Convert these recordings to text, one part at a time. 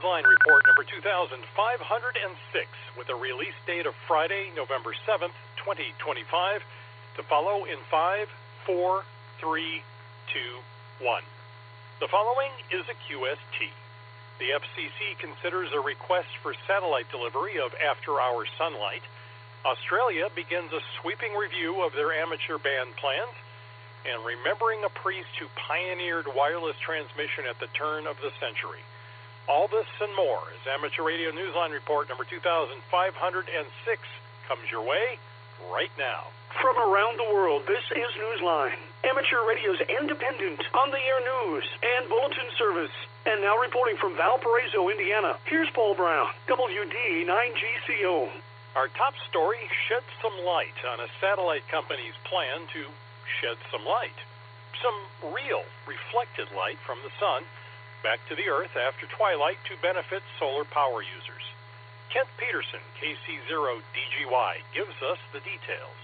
Newsline report number 2506 with a release date of Friday, November 7th, 2025, to follow in 5, 4, 3, 2, 1. The following is a QST. The FCC considers a request for satellite delivery of after-hour sunlight. Australia begins a sweeping review of their amateur band plans, and remembering a priest who pioneered wireless transmission at the turn of the century. All this and more as Amateur Radio Newsline report number 2506 comes your way right now. From around the world, this is Newsline, Amateur Radio's independent, on-the-air news and bulletin service. And now reporting from Valparaiso, Indiana, here's Paul Brown, WD9GCO. Our top story sheds some light on a satellite company's plan to shed some light. Some real reflected light from the sun back to the Earth after twilight to benefit solar power users. Kent Peterson, KC0DGY, gives us the details.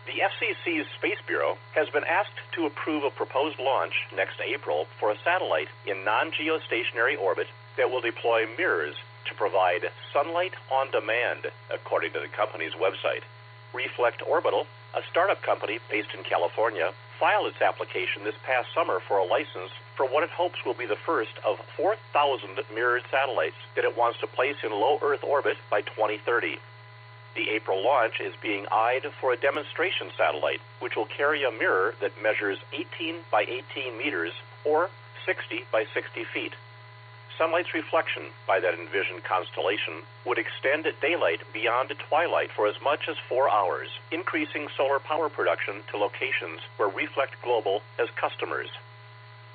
The FCC's Space Bureau has been asked to approve a proposed launch next April for a satellite in non-geostationary orbit that will deploy mirrors to provide sunlight on demand, according to the company's website. Reflect Orbital, a startup company based in California, filed its application this past summer for a license for what it hopes will be the first of 4,000 mirrored satellites that it wants to place in low Earth orbit by 2030. The April launch is being eyed for a demonstration satellite, which will carry a mirror that measures 18 by 18 meters or 60 by 60 feet. Sunlight's reflection by that envisioned constellation would extend daylight beyond twilight for as much as 4 hours, increasing solar power production to locations where Reflect Global has customers.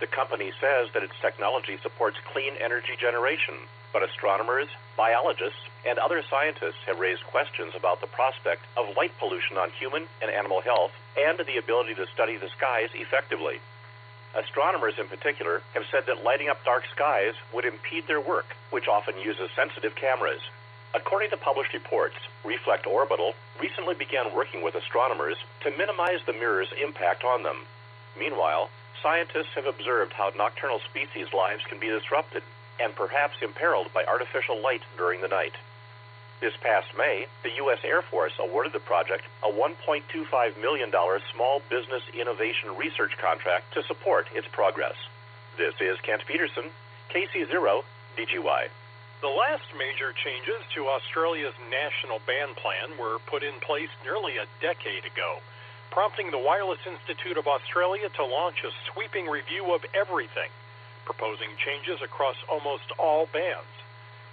The company says that its technology supports clean energy generation, but astronomers, biologists, and other scientists have raised questions about the prospect of light pollution on human and animal health and the ability to study the skies effectively. Astronomers in particular have said that lighting up dark skies would impede their work, which often uses sensitive cameras. According to published reports, Reflect Orbital recently began working with astronomers to minimize the mirror's impact on them. Meanwhile, scientists have observed how nocturnal species' lives can be disrupted and perhaps imperiled by artificial light during the night. This past May, the U.S. Air Force awarded the project a $1.25 million Small Business Innovation Research contract to support its progress. This is Kent Peterson, KC0DGY. The last major changes to Australia's national band plan were put in place nearly a decade ago, prompting the Wireless Institute of Australia to launch a sweeping review of everything, proposing changes across almost all bands.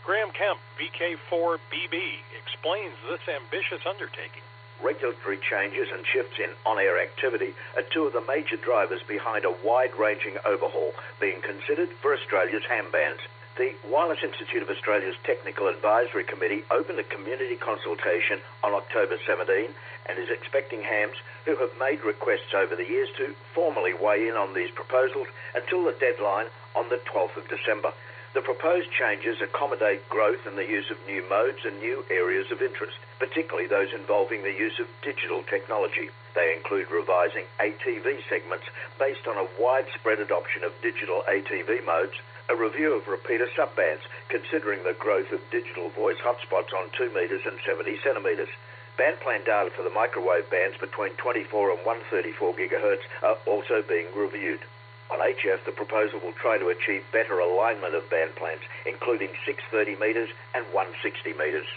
Graham Kemp, VK4BB, explains this ambitious undertaking. Regulatory changes and shifts in on-air activity are two of the major drivers behind a wide-ranging overhaul being considered for Australia's ham bands. The Wireless Institute of Australia's Technical Advisory Committee opened a community consultation on October 17 and is expecting hams who have made requests over the years to formally weigh in on these proposals until the deadline on the 12th of December. The proposed changes accommodate growth in the use of new modes and new areas of interest, particularly those involving the use of digital technology. They include revising ATV segments based on a widespread adoption of digital ATV modes, a review of repeater subbands, considering the growth of digital voice hotspots on 2 meters and 70 centimeters. Band plan data for the microwave bands between 24 and 134 gigahertz are also being reviewed. On HF, the proposal will try to achieve better alignment of band plans, including 630 meters and 160 meters.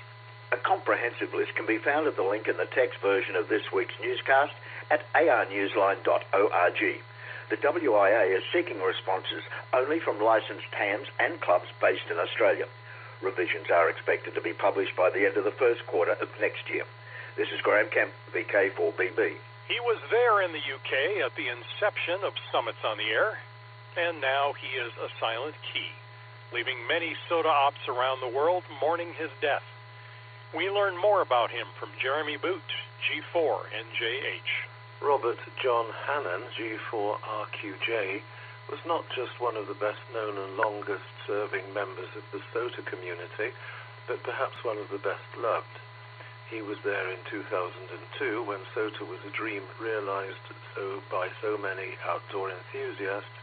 A comprehensive list can be found at the link in the text version of this week's newscast at arnewsline.org. The WIA is seeking responses only from licensed hams and clubs based in Australia. Revisions are expected to be published by the end of the first quarter of next year. This is Graham Kemp, VK4BB. He was there in the UK at the inception of Summits on the Air, and now he is a silent key, leaving many soda ops around the world mourning his death. We learn more about him from Jeremy Boot, G4 NJH. Robert John Hannan, G4RQJ, was not just one of the best-known and longest-serving members of the SOTA community, but perhaps one of the best-loved. He was there in 2002 when SOTA was a dream realized by so many outdoor enthusiasts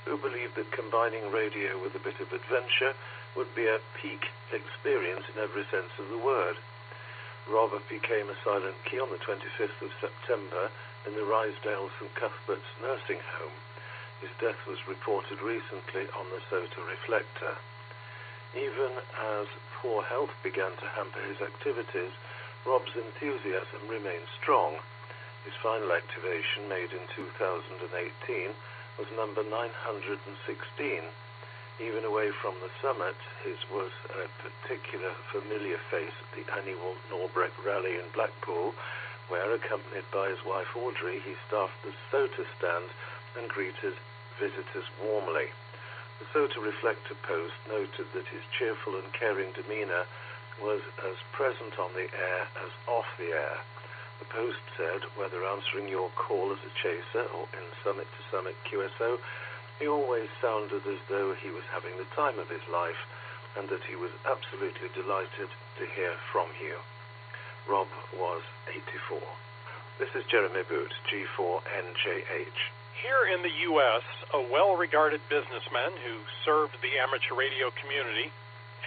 who believed that combining radio with a bit of adventure would be a peak experience in every sense of the word. Rob became a silent key on the 25th of September in the Rysedale St. Cuthbert's nursing home. His death was reported recently on the SOTA reflector. Even as poor health began to hamper his activities, Rob's enthusiasm remained strong. His final activation, made in 2018, was number 916. Even away from the summit, his was a particular familiar face at the annual Norbreck Rally in Blackpool, where, accompanied by his wife Audrey, he staffed the SOTA stand and greeted visitors warmly. The SOTA reflector post noted that his cheerful and caring demeanor was as present on the air as off the air. The post said, whether answering your call as a chaser or in summit-to-summit QSO, he always sounded as though he was having the time of his life, and that he was absolutely delighted to hear from you. Rob was 84. This is Jeremy Boot, G4NJH. Here in the U.S., a well-regarded businessman who served the amateur radio community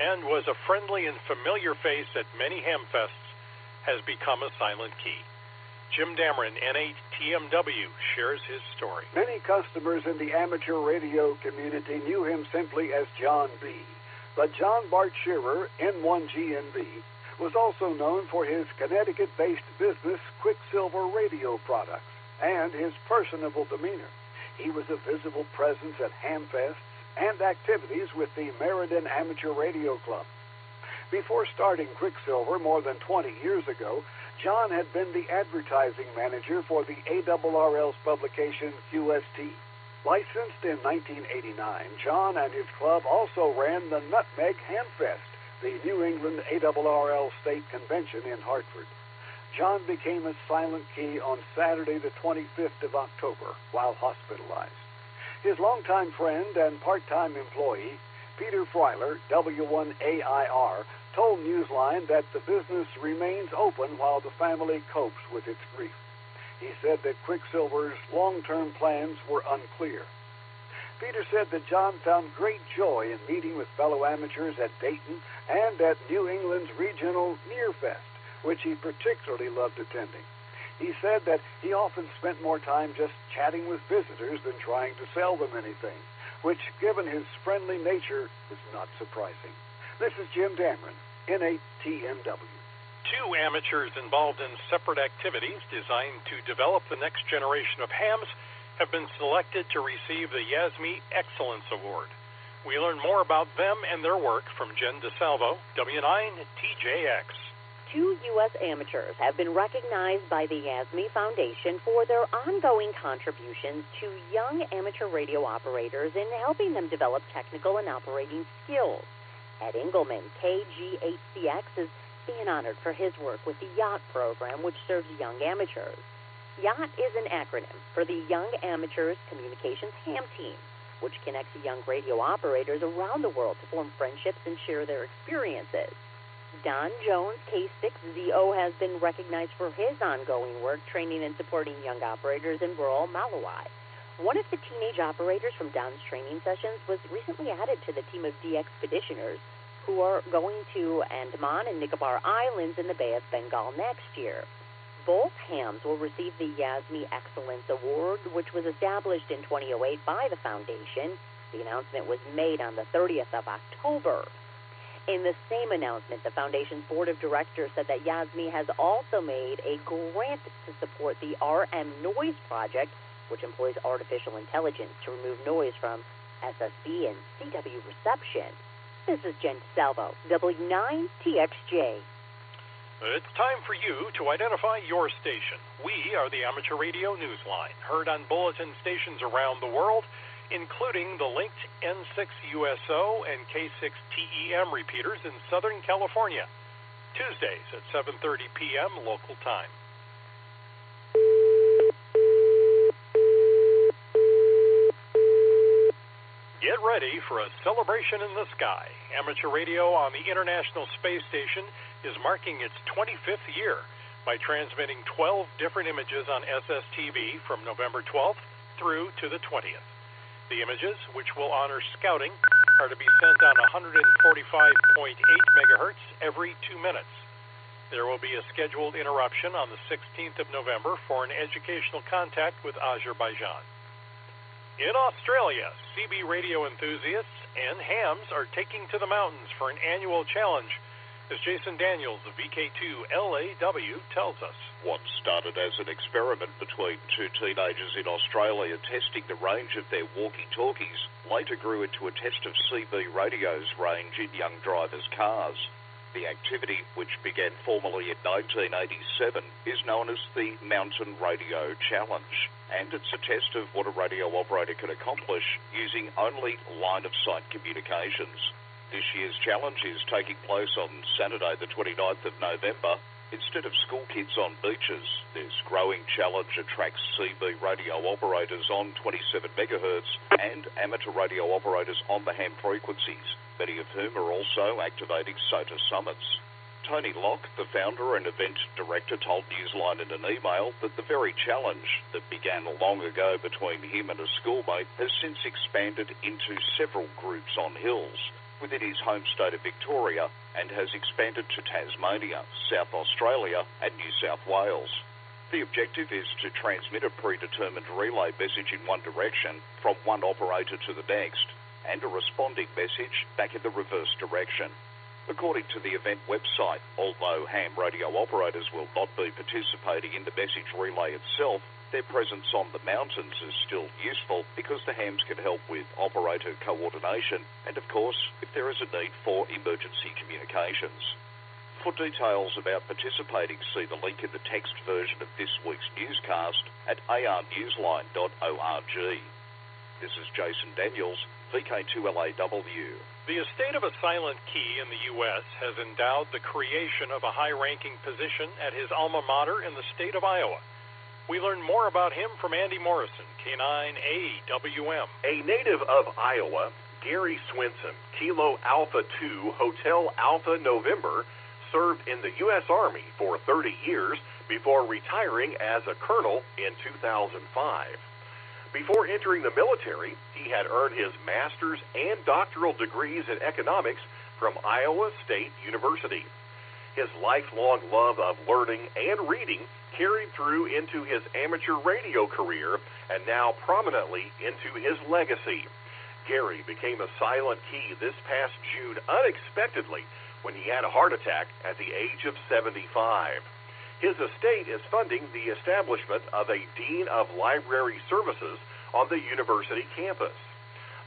and was a friendly and familiar face at many hamfests has become a silent key. Jim Dameron, N8TMW, shares his story. Many customers in the amateur radio community knew him simply as John B. But John Bart Shearer, N1GNB, was also known for his Connecticut-based business Quicksilver radio products and his personable demeanor. He was a visible presence at hamfests and activities with the Meriden Amateur Radio Club. Before starting Quicksilver more than 20 years ago, John had been the advertising manager for the ARRL's publication QST. Licensed in 1989, John and his club also ran the Nutmeg Hamfest, the New England ARRL State Convention in Hartford. John became a silent key on Saturday the 25th of October while hospitalized. His longtime friend and part-time employee, Peter Freiler, W1AIR, told Newsline that the business remains open while the family copes with its grief. He said that Quicksilver's long-term plans were unclear. Peter said that John found great joy in meeting with fellow amateurs at Dayton and at New England's regional Nearfest, which he particularly loved attending. He said that he often spent more time just chatting with visitors than trying to sell them anything, which, given his friendly nature, is not surprising. This is Jim Dameron, N8TMW. Two amateurs involved in separate activities designed to develop the next generation of hams have been selected to receive the YASME Excellence Award. We learn more about them and their work from Jen DeSalvo, W9TJX. Two U.S. amateurs have been recognized by the YASME Foundation for their ongoing contributions to young amateur radio operators in helping them develop technical and operating skills. Ed Engelman, KG8CX, is being honored for his work with the YACHT program, which serves young amateurs. YACHT is an acronym for the Young Amateurs Communications Ham Team, which connects young radio operators around the world to form friendships and share their experiences. Don Jones, K6ZO, has been recognized for his ongoing work training and supporting young operators in rural Malawi. One of the teenage operators from Don's training sessions was recently added to the team of de-expeditioners who are going to Andaman and Nicobar Islands in the Bay of Bengal next year. Both hams will receive the YASME Excellence Award, which was established in 2008 by the Foundation. The announcement was made on the 30th of October. In the same announcement, the Foundation's Board of Directors said that YASME has also made a grant to support the RM Noise Project, which employs artificial intelligence to remove noise from SSB and CW reception. This is Jen Salvo, W9TXJ. It's time for you to identify your station. We are the Amateur Radio Newsline, heard on bulletin stations around the world, including the linked N6USO and K6TEM repeaters in Southern California, Tuesdays at 7:30 p.m. local time. Get ready for a celebration in the sky. Amateur radio on the International Space Station is marking its 25th year by transmitting 12 different images on SSTV from November 12th through to the 20th. The images, which will honor scouting, are to be sent on 145.8 megahertz every 2 minutes. There will be a scheduled interruption on the 16th of November for an educational contact with Azerbaijan. In Australia, CB radio enthusiasts and hams are taking to the mountains for an annual challenge, as Jason Daniels of VK2 LAW tells us. What started as an experiment between two teenagers in Australia testing the range of their walkie-talkies later grew into a test of CB radio's range in young drivers' cars. The activity, which began formally in 1987, is known as the Mountain Radio Challenge, and it's a test of what a radio operator can accomplish using only line-of-sight communications. This year's challenge is taking place on Saturday the 29th of November. Instead of school kids on beaches, this growing challenge attracts CB radio operators on 27 megahertz and amateur radio operators on the ham frequencies, many of whom are also activating SOTA summits. Tony Locke, the founder and event director, told Newsline in an email that the very challenge that began long ago between him and a schoolmate has since expanded into several groups on hills within his home state of Victoria and has expanded to Tasmania, South Australia and New South Wales. The objective is to transmit a predetermined relay message in one direction from one operator to the next and a responding message back in the reverse direction. According to the event website, although ham radio operators will not be participating in the message relay itself, their presence on the mountains is still useful because the hams can help with operator coordination and, of course, if there is a need for emergency communications. For details about participating, see the link in the text version of this week's newscast at arnewsline.org. This is Jason Daniels, VK2LAW. The estate of a silent key in the U.S. has endowed the creation of a high-ranking position at his alma mater in the state of Iowa. We learn more about him from Andy Morrison, K9AWM. A native of Iowa, Gary Swinson, Kilo Alpha 2, Hotel Alpha November, served in the U.S. Army for 30 years before retiring as a colonel in 2005. Before entering the military, he had earned his master's and doctoral degrees in economics from Iowa State University. His lifelong love of learning and reading carried through into his amateur radio career and now prominently into his legacy. Gary became a silent key this past June unexpectedly when he had a heart attack at the age of 75. His estate is funding the establishment of a Dean of Library Services on the university campus.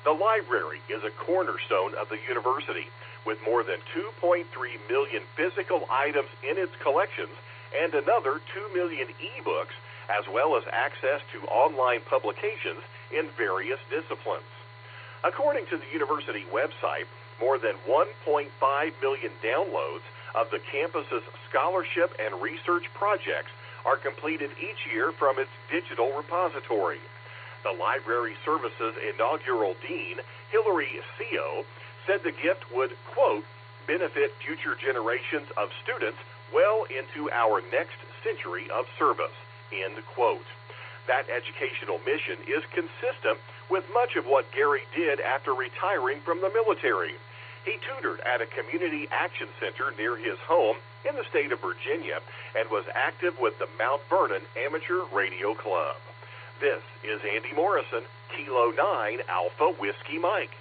The library is a cornerstone of the university, with more than 2.3 million physical items in its collections and another 2 million e-books, as well as access to online publications in various disciplines. According to the university website, more than 1.5 million downloads of the campus's scholarship and research projects are completed each year from its digital repository. The Library Services inaugural dean, Hillary Seo, said the gift would, quote, benefit future generations of students well into our next century of service, end quote. That educational mission is consistent with much of what Gary did after retiring from the military. He tutored at a community action center near his home in the state of Virginia and was active with the Mount Vernon Amateur Radio Club. This is Andy Morrison, Kilo 9 Alpha Whiskey Mike.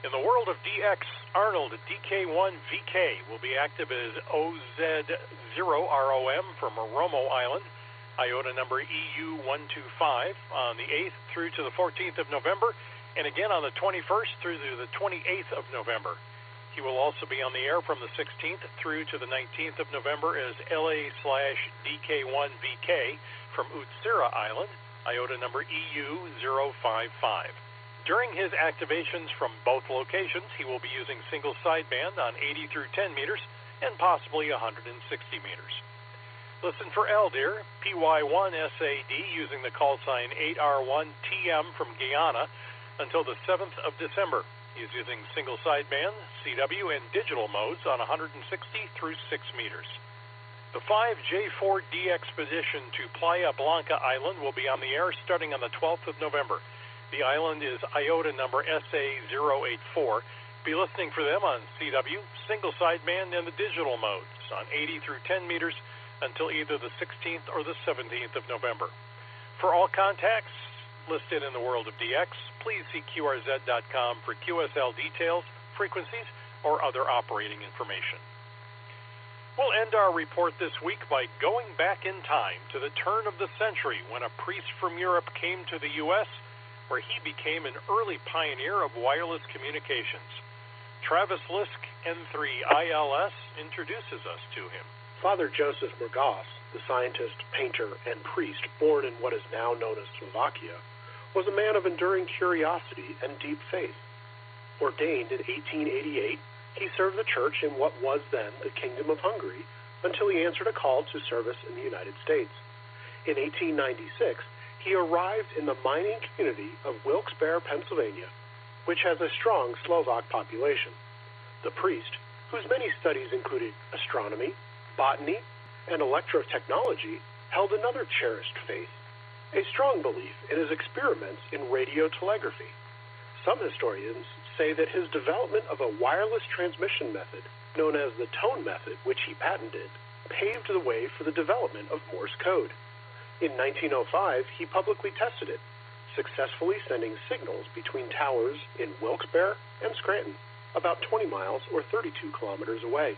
In the world of DX, Arnold DK1VK will be active as OZ0ROM from Romo Island, IOTA number EU125, on the 8th through to the 14th of November, and again on the 21st through to the 28th of November. He will also be on the air from the 16th through to the 19th of November as LA/DK1VK from Utsira Island, IOTA number EU055. During his activations from both locations, he will be using single sideband on 80 through 10 meters and possibly 160 meters. Listen for Eldir, PY1SAD, using the call sign 8R1TM from Guyana until the 7th of December. He is using single sideband, CW, and digital modes on 160 through 6 meters. The 5J4D expedition to Playa Blanca Island will be on the air starting on the 12th of November. The island is IOTA number SA084, Be listening for them on CW, single sideband, and the digital modes on 80 through 10 meters until either the 16th or the 17th of November. For all contacts listed in the world of DX, please see QRZ.com for QSL details, frequencies, or other operating information. We'll end our report this week by going back in time to the turn of the century when a priest from Europe came to the U.S., where he became an early pioneer of wireless communications. Travis Lisk, N3ILS, introduces us to him. Father Joseph Mrgas, the scientist, painter, and priest born in what is now known as Slovakia, was a man of enduring curiosity and deep faith. Ordained in 1888, he served the church in what was then the Kingdom of Hungary until he answered a call to service in the United States. In 1896, he arrived in the mining community of Wilkes-Barre, Pennsylvania, which has a strong Slovak population. The priest, whose many studies included astronomy, botany, and electrotechnology, held another cherished faith, a strong belief in his experiments in radiotelegraphy. Some historians say that his development of a wireless transmission method, known as the tone method, which he patented, paved the way for the development of Morse code. In 1905, he publicly tested it, successfully sending signals between towers in Wilkes-Barre and Scranton, about 20 miles or 32 kilometers away.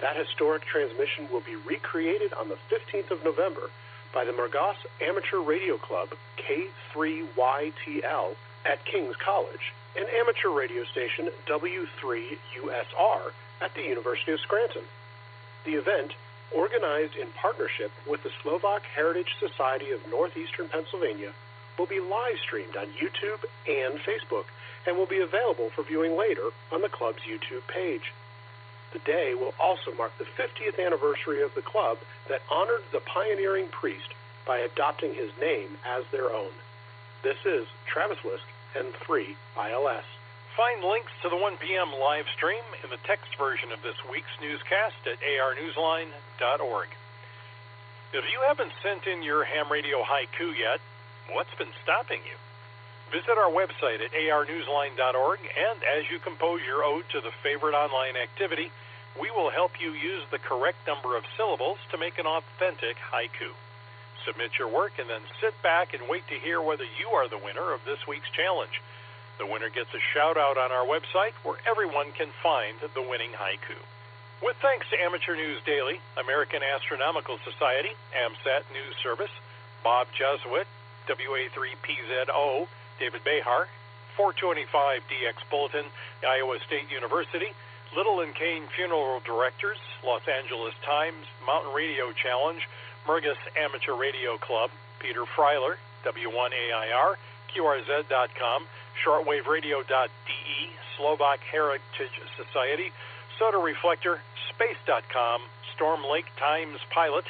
That historic transmission will be recreated on the 15th of November by the Mrgas Amateur Radio Club, K3YTL, at King's College, and amateur radio station W3USR at the University of Scranton. The event, organized in partnership with the Slovak Heritage Society of Northeastern Pennsylvania, will be live-streamed on YouTube and Facebook and will be available for viewing later on the club's YouTube page. The day will also mark the 50th anniversary of the club that honored the pioneering priest by adopting his name as their own. This is Travis Lisk, N3ILS. Find links to the 1 p.m. live stream in the text version of this week's newscast at arnewsline.org. If you haven't sent in your ham radio haiku yet, what's been stopping you? Visit our website at arnewsline.org, and as you compose your ode to the favorite online activity, we will help you use the correct number of syllables to make an authentic haiku. Submit your work and then sit back and wait to hear whether you are the winner of this week's challenge. The winner gets a shout-out on our website where everyone can find the winning haiku. With thanks to Amateur News Daily, American Astronomical Society, AMSAT News Service, Bob Jesuit, WA3PZO, David Behar, 425DX Bulletin, Iowa State University, Little and Kane Funeral Directors, Los Angeles Times, Mountain Radio Challenge, Mrgas Amateur Radio Club, Peter Freiler, W1AIR, QRZ.com, shortwaveradio.de, Slovak Heritage Society, Soda Reflector, Space.com, Storm Lake Times Pilot,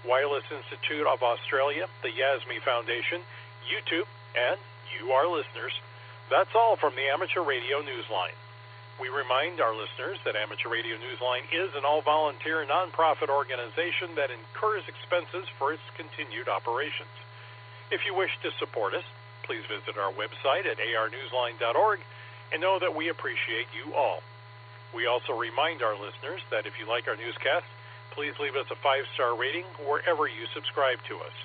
Wireless Institute of Australia, the Yasmy Foundation, YouTube, and you, our listeners. That's all from the Amateur Radio Newsline. We remind our listeners that Amateur Radio Newsline is an all-volunteer, nonprofit organization that incurs expenses for its continued operations. If you wish to support us, please visit our website at arnewsline.org and know that we appreciate you all. We also remind our listeners that if you like our newscast, please leave us a 5-star rating wherever you subscribe to us.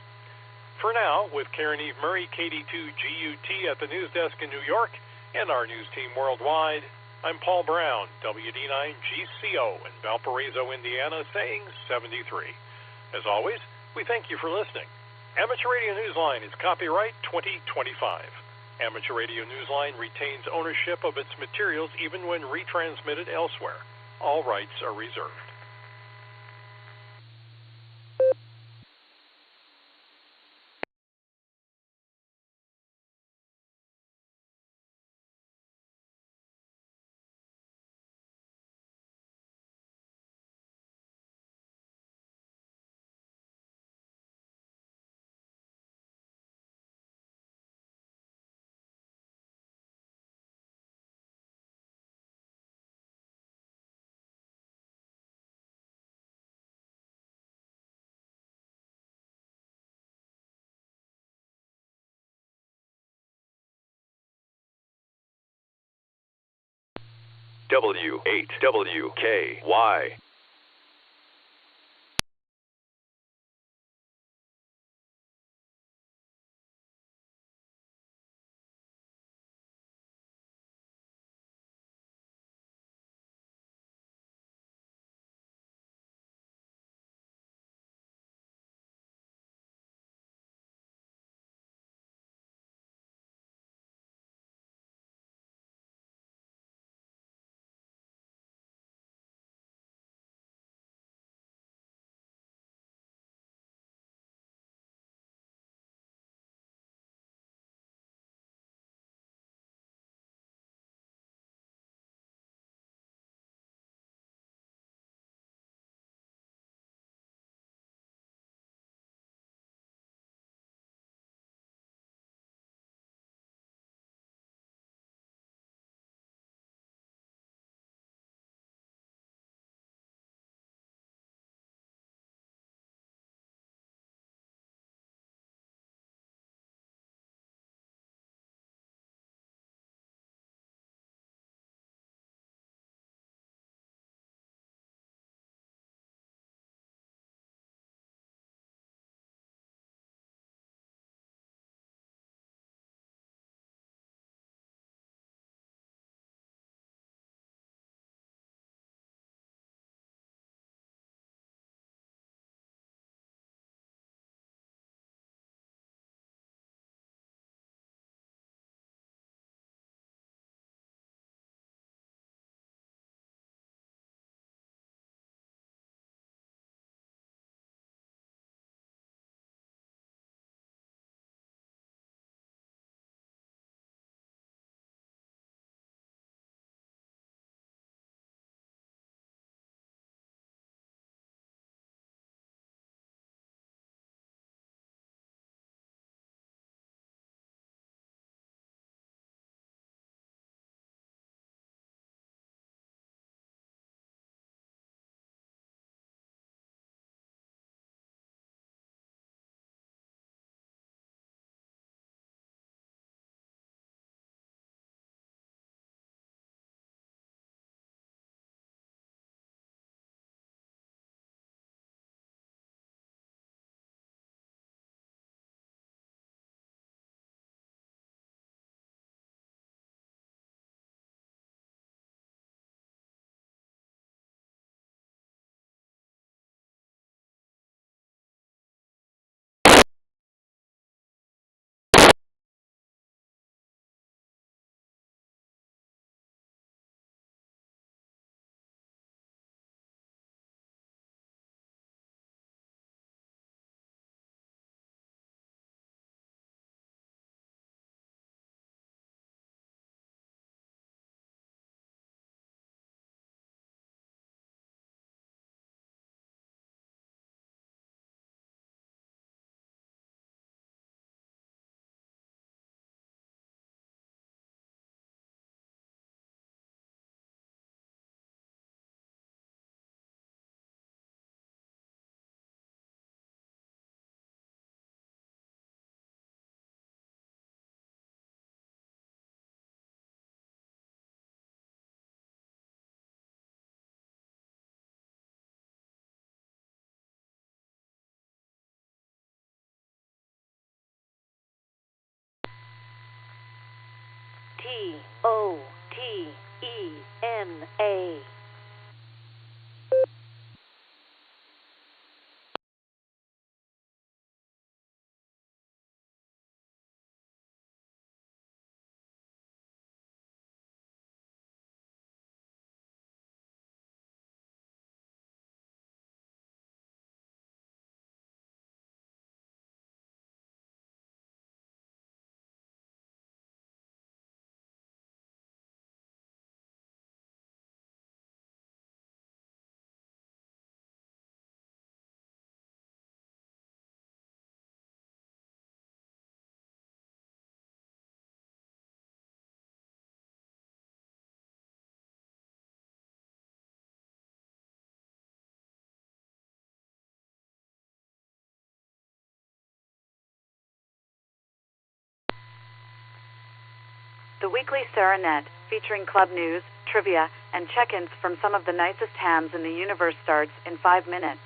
For now, with Karen Eve Murray, KD2GUT at the news desk in New York, and our news team worldwide, I'm Paul Brown, WD9GCO in Valparaiso, Indiana, saying 73. As always, we thank you for listening. Amateur Radio Newsline is copyright 2025. Amateur Radio Newsline retains ownership of its materials even when retransmitted elsewhere. All rights are reserved. W8WKY. TOTEMA. The Weekly Serenade, featuring club news, trivia, and check-ins from some of the nicest hams in the universe starts in 5 minutes.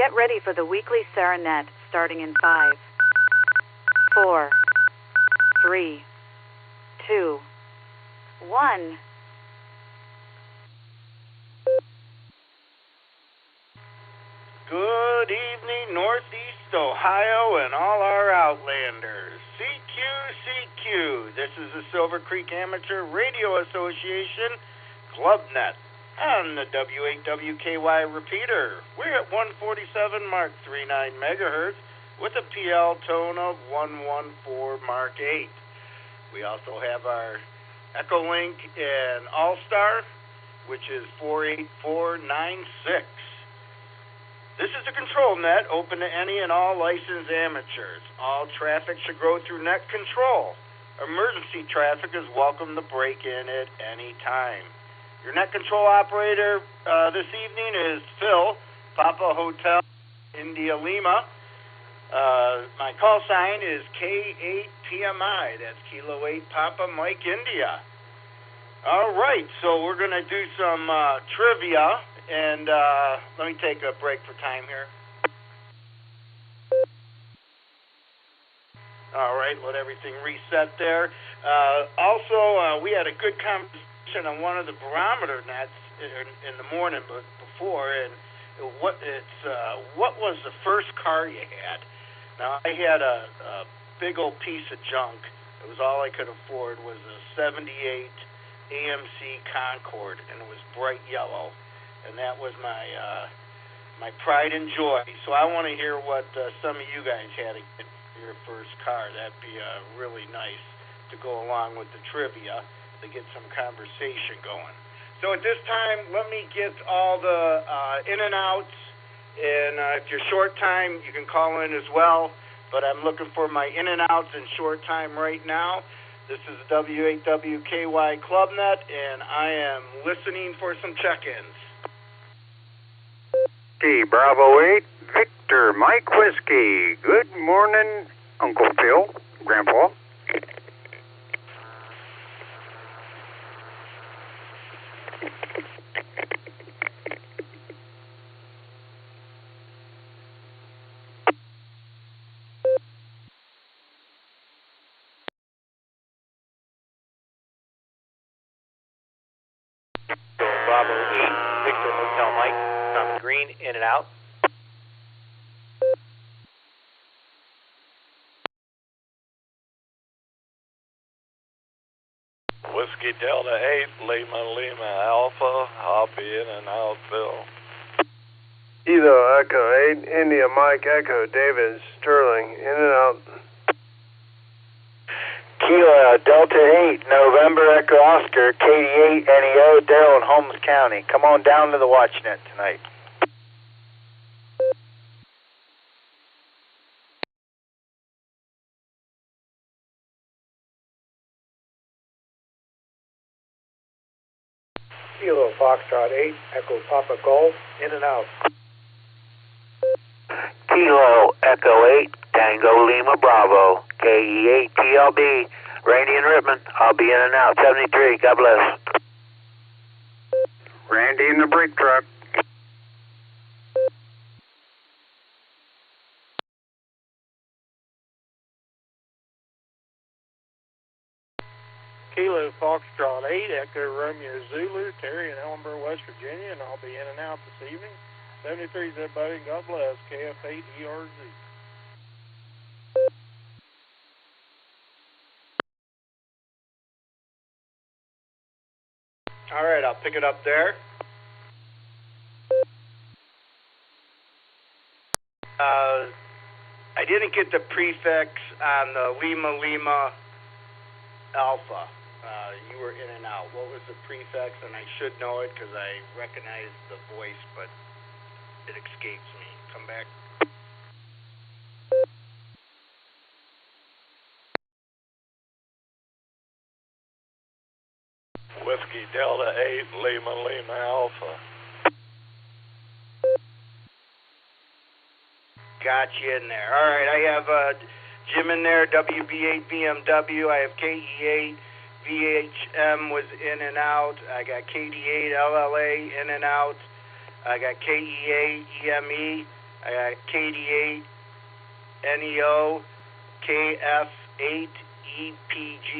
Get ready for the weekly Serenet starting in 5, 4, 3, 2, 1. Good evening, Northeast Ohio and all our Outlanders. CQ. This is the Silvercreek Amateur Radio Association ClubNet on the W8WKY repeater. We're at 147 Mark 39 megahertz with a PL tone of 114 Mark 8. We also have our Echolink and Allstar, which is 48496. This is a control net open to any and all licensed amateurs. All traffic should go through net control. Emergency traffic is welcome to break in at any time. Your net control operator this evening is Phil, Papa Hotel, India Lima. My call sign is K8PMI. That's Kilo 8 Papa Mike India. All right, so we're going to do some trivia. And let me take a break for time here. All right, let everything reset there. Also, we had a good conversation on one of the barometer nets in the morning before, and what was the first car you had? Now, I had a big old piece of junk. It was all I could afford was a 78 AMC Concorde, and it was bright yellow. And that was my pride and joy. So I want to hear what some of you guys had to get your first car. That'd be really nice to go along with the trivia to get some conversation going. So at this time, let me get all the in and outs. And if you're short time, you can call in as well. But I'm looking for my in and outs in short time right now. This is W8WKY ClubNet, and I am listening for some check-ins. Bravo 8, Victor, Mike Whiskey. Good morning, Uncle Phil, Grandpa. Bravo 8, Victor Hotel Mike. Green, in and out. Whiskey Delta 8, Lima Alpha, I'll be in and out, Phil. Kilo Echo 8, India Mike Echo, David Sterling, in and out. Kilo Delta 8, November Echo Oscar, KD8, NEO, Darrell in Holmes County. Come on down to the WatchNet tonight. Kilo Foxtrot 8, Echo Papa Golf, in and out. Kilo Echo 8, Tango Lima Bravo, KE8 TLB, Randy and Ripman, I'll be in and out, 73, God bless. Randy in the brake truck. Kilo Foxtrot 8, Echo Romeo Zulu, Terry in Ellenboro, West Virginia, and I'll be in and out this evening. 73 is everybody, and God bless. KF8 ERZ. All right, I'll pick it up there. I didn't get the prefix on the Lima Alpha. You were in and out. What was the prefix? And I should know it because I recognize the voice, but it escapes me. Come back. Whiskey Delta 8, Lima Alpha. Got you in there. All right, I have Jim in there, WB8 BMW. I have KE8. VHM was in and out. I got KD8 LLA in and out. I got KE8 EME I got KD8 NEO, KF8 EPG,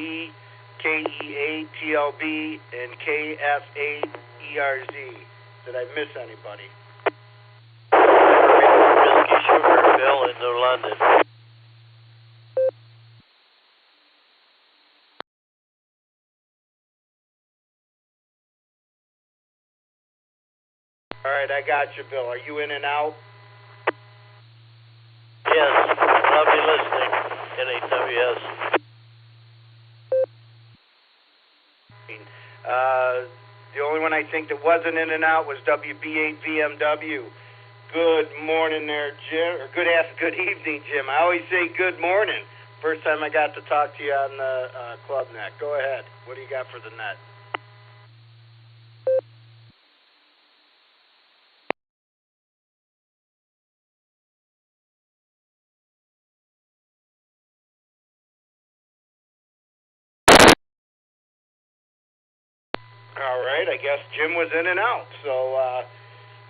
KE8 TLB, and KF8 ERZ. Did I miss anybody? Whiskey Sugar Bill in New London. All right, I got you, Bill. Are you in and out? Yes, I'll be listening. NAWS. The only one I think that wasn't in and out was WB8 VMW. Good morning there, Jim. Or good evening, Jim. I always say good morning. First time I got to talk to you on the club net. Go ahead. What do you got for the net? All right, I guess Jim was in and out. So,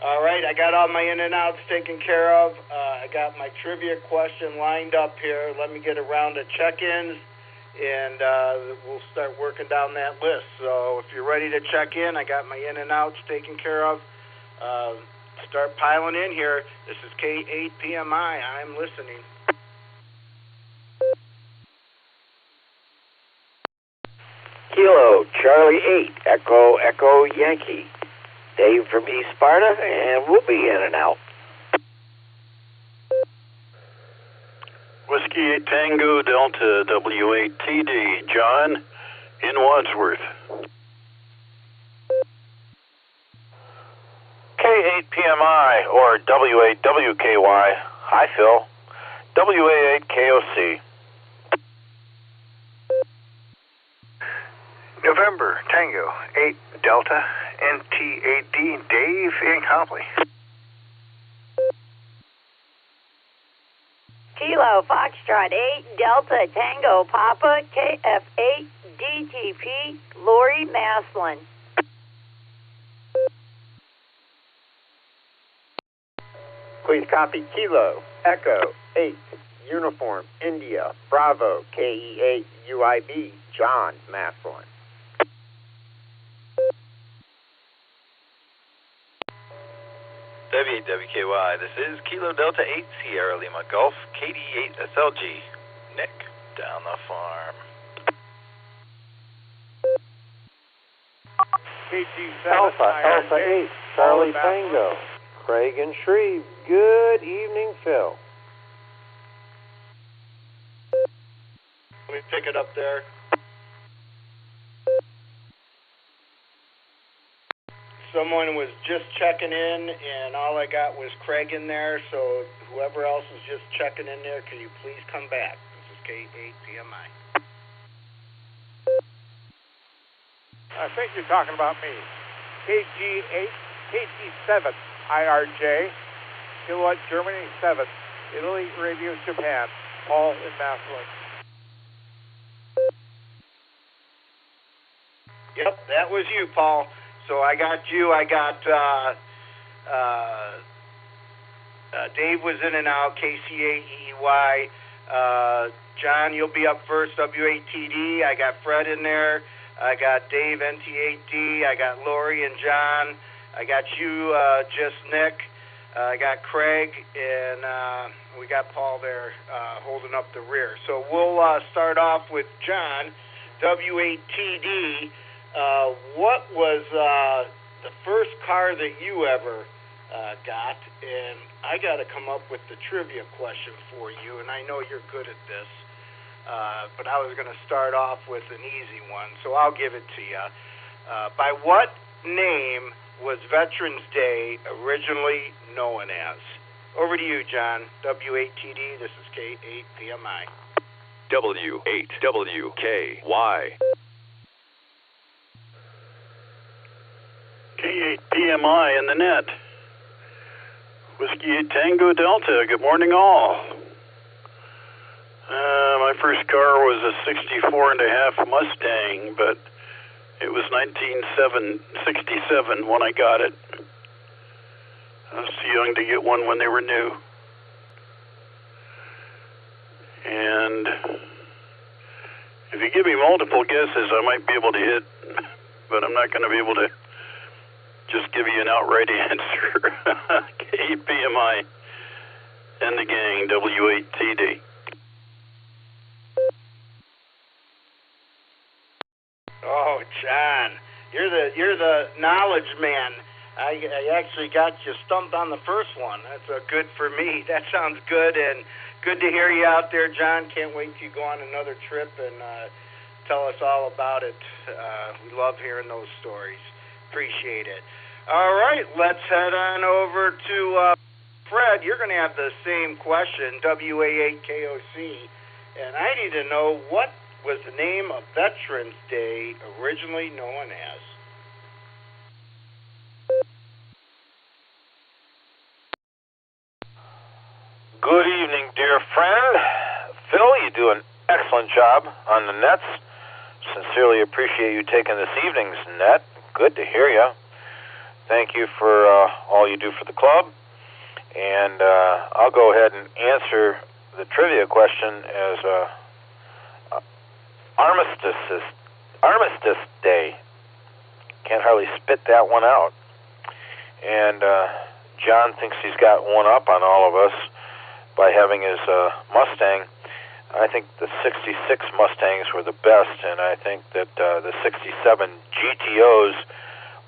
all right, I got all my in and outs taken care of. I got my trivia question lined up here. Let me get a round of check-ins, and we'll start working down that list. So if you're ready to check in, I got my in and outs taken care of. Start piling in here. This is K8 PMI. I'm listening. Kilo, Charlie 8, Echo Yankee. Dave from East Sparta, and we'll be in and out. Whiskey 8 Tango Delta W8 TD, John in Wadsworth. K8 PMI or W8 WKY. Hi, Phil. WA8 KOC. November Tango 8 Delta NT8D Dave in Copley. Kilo Foxtrot 8 Delta Tango Papa KF8 DTP Lori Maslin. Please copy Kilo Echo 8 Uniform India Bravo KE8 UIB John Maslin. W8WKY, this is Kilo Delta 8 Sierra Lima Golf, KD8 SLG, Nick, down the farm. KG7 Alpha 8, Charlie Tango, Craig and Shreve, good evening, Phil. Let me pick it up there. Someone was just checking in, and all I got was Craig in there, so whoever else is just checking in there, can you please come back? This is K8 PMI. I think you're talking about me. KG8, KG7, IRJ, Kilowatt Germany 7, Italy Radio Japan, Paul in Maslin. Yep, that was you, Paul. So I got you. I got Dave was in and out. KC8EY. John, you'll be up first. W8TD. I got Fred in there. I got Dave NT8D. I got Lori and John. I got you, just Nick. I got Craig, and we got Paul there holding up the rear. So we'll start off with John, W8TD. What was the first car that you ever got? And I got to come up with the trivia question for you, and I know you're good at this, but I was going to start off with an easy one, so I'll give it to you. By what name was Veterans Day originally known as? Over to you, John. W8TD, this is K8 PMI. W8WKY. K8 PMI in the net. Whiskey 8 Tango Delta, good morning all. My first car was a 64.5 Mustang, but it was 1967 when I got it. I was too young to get one when they were new. And if you give me multiple guesses, I might be able to hit, but I'm not going to be able to just give you an outright answer. K8PMI and the gang, W8TD. Oh, John, you're the knowledge man. I actually got you stumped on the first one. That's good for me. That sounds good, and good to hear you out there, John. Can't wait till you go on another trip and tell us all about it. We love hearing those stories. Appreciate it. All right, let's head on over to Fred. You're going to have the same question, WA8KOC, and I need to know, what was the name of Veterans Day originally known as? Good evening, dear friend. Phil, you do an excellent job on the nets. Sincerely appreciate you taking this evening's net. Good to hear you. Thank you for all you do for the club. And I'll go ahead and answer the trivia question as Armistice Day. Can't hardly spit that one out. And John thinks he's got one up on all of us by having his Mustang. I think the 66 Mustangs were the best, and I think that the 67 GTOs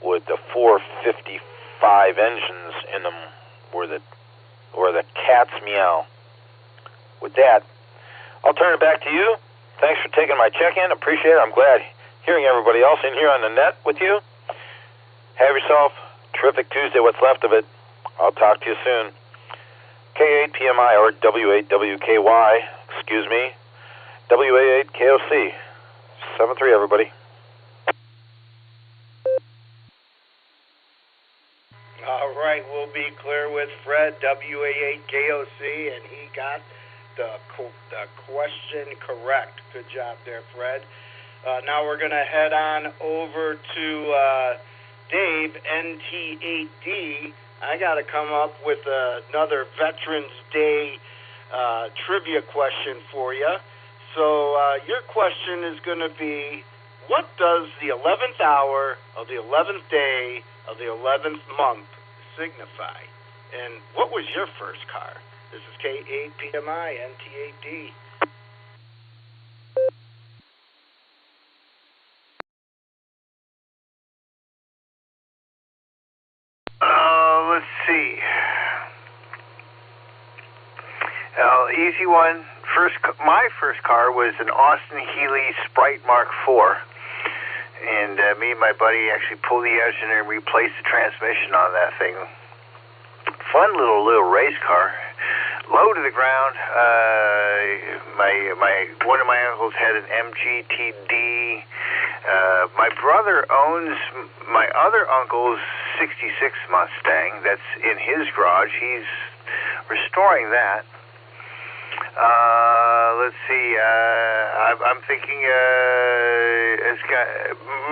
with the 455 engines in them were the cat's meow. With that, I'll turn it back to you. Thanks for taking my check-in. Appreciate it. I'm glad hearing everybody else in here on the net with you. Have yourself a terrific Tuesday, what's left of it. I'll talk to you soon. K8PMI or W8WKY, excuse me, WA8KOC. 7-3, everybody. All right, we'll be clear with Fred, WA8KOC, and he got the question correct. Good job there, Fred. Now we're going to head on over to Dave, NT8D. I got to come up with another Veterans Day trivia question for you. So your question is going to be, what does the 11th hour of the 11th day of the 11th month signify? And what was your first car? This is K8PMI, NT8D. Let's see. Easy one. My first car was an Austin Healey Sprite Mark IV. And me and my buddy actually pulled the engine and replaced the transmission on that thing. Fun little race car. Low to the ground. One of my uncles had an MGTD. My brother owns my other uncle's 66 Mustang that's in his garage. He's restoring that. Let's see. I'm thinking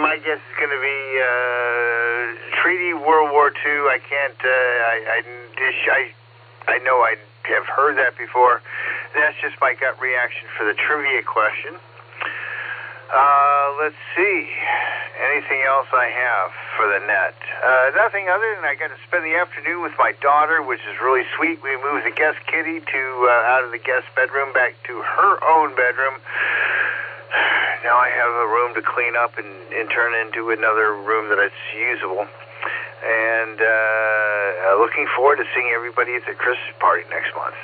my guess is going to be Treaty World War II. I can't. I know I have heard that before. That's just my gut reaction for the trivia question. Let's see. Anything else I have for the net? Nothing other than I got to spend the afternoon with my daughter, which is really sweet. We moved the guest kitty out of the guest bedroom back to her own bedroom. Now I have a room to clean up and turn into another room that is usable. And looking forward to seeing everybody at the Christmas party next month.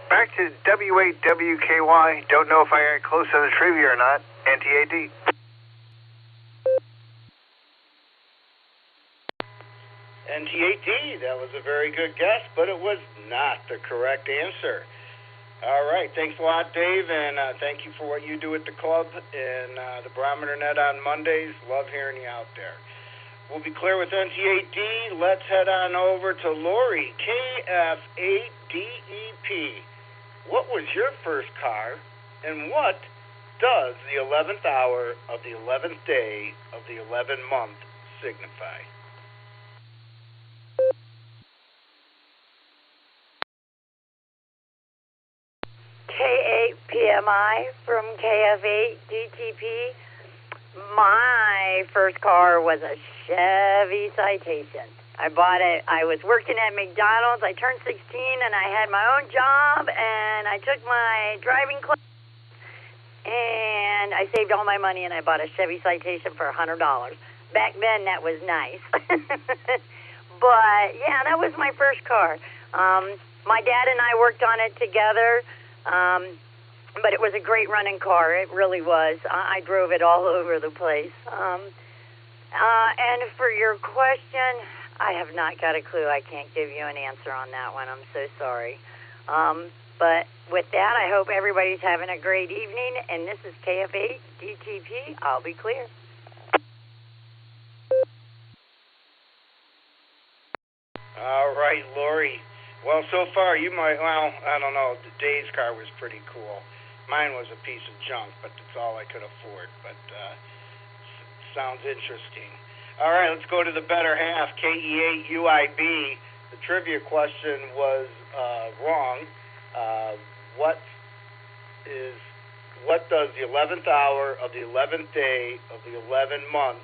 Back to W8WKY. Don't know if I got close on the trivia or not. NT8D. NT8D, that was a very good guess, but it was not the correct answer. All right, thanks a lot, Dave, and thank you for what you do at the club and the Barometer Net on Mondays. Love hearing you out there. We'll be clear with NT8D. Let's head on over to Lori, KF8DEP. What was your first car, and what does the 11th hour of the 11th day of the 11th month signify? PMI from KF8 DTP. My first car was a Chevy Citation. I bought it. I was working at McDonald's. I turned 16 and I had my own job, and I took my driving class, and I saved all my money and I bought a Chevy Citation for $100. Back then, that was nice. But yeah, that was my first car. My dad and I worked on it together, but it was a great running car. It really was. I drove it all over the place. And for your question, I have not got a clue. I can't give you an answer on that one. I'm so sorry. But with that, I hope everybody's having a great evening. And this is KF8 DTP. I'll be clear. All right, Lori. Well, so far you might, well, I don't know. Dave's car was pretty cool. Mine was a piece of junk, but that's all I could afford. But sounds interesting. All right, let's go to the better half, KE8 UIB. The trivia question was wrong. What does the 11th hour of the 11th day of the 11th month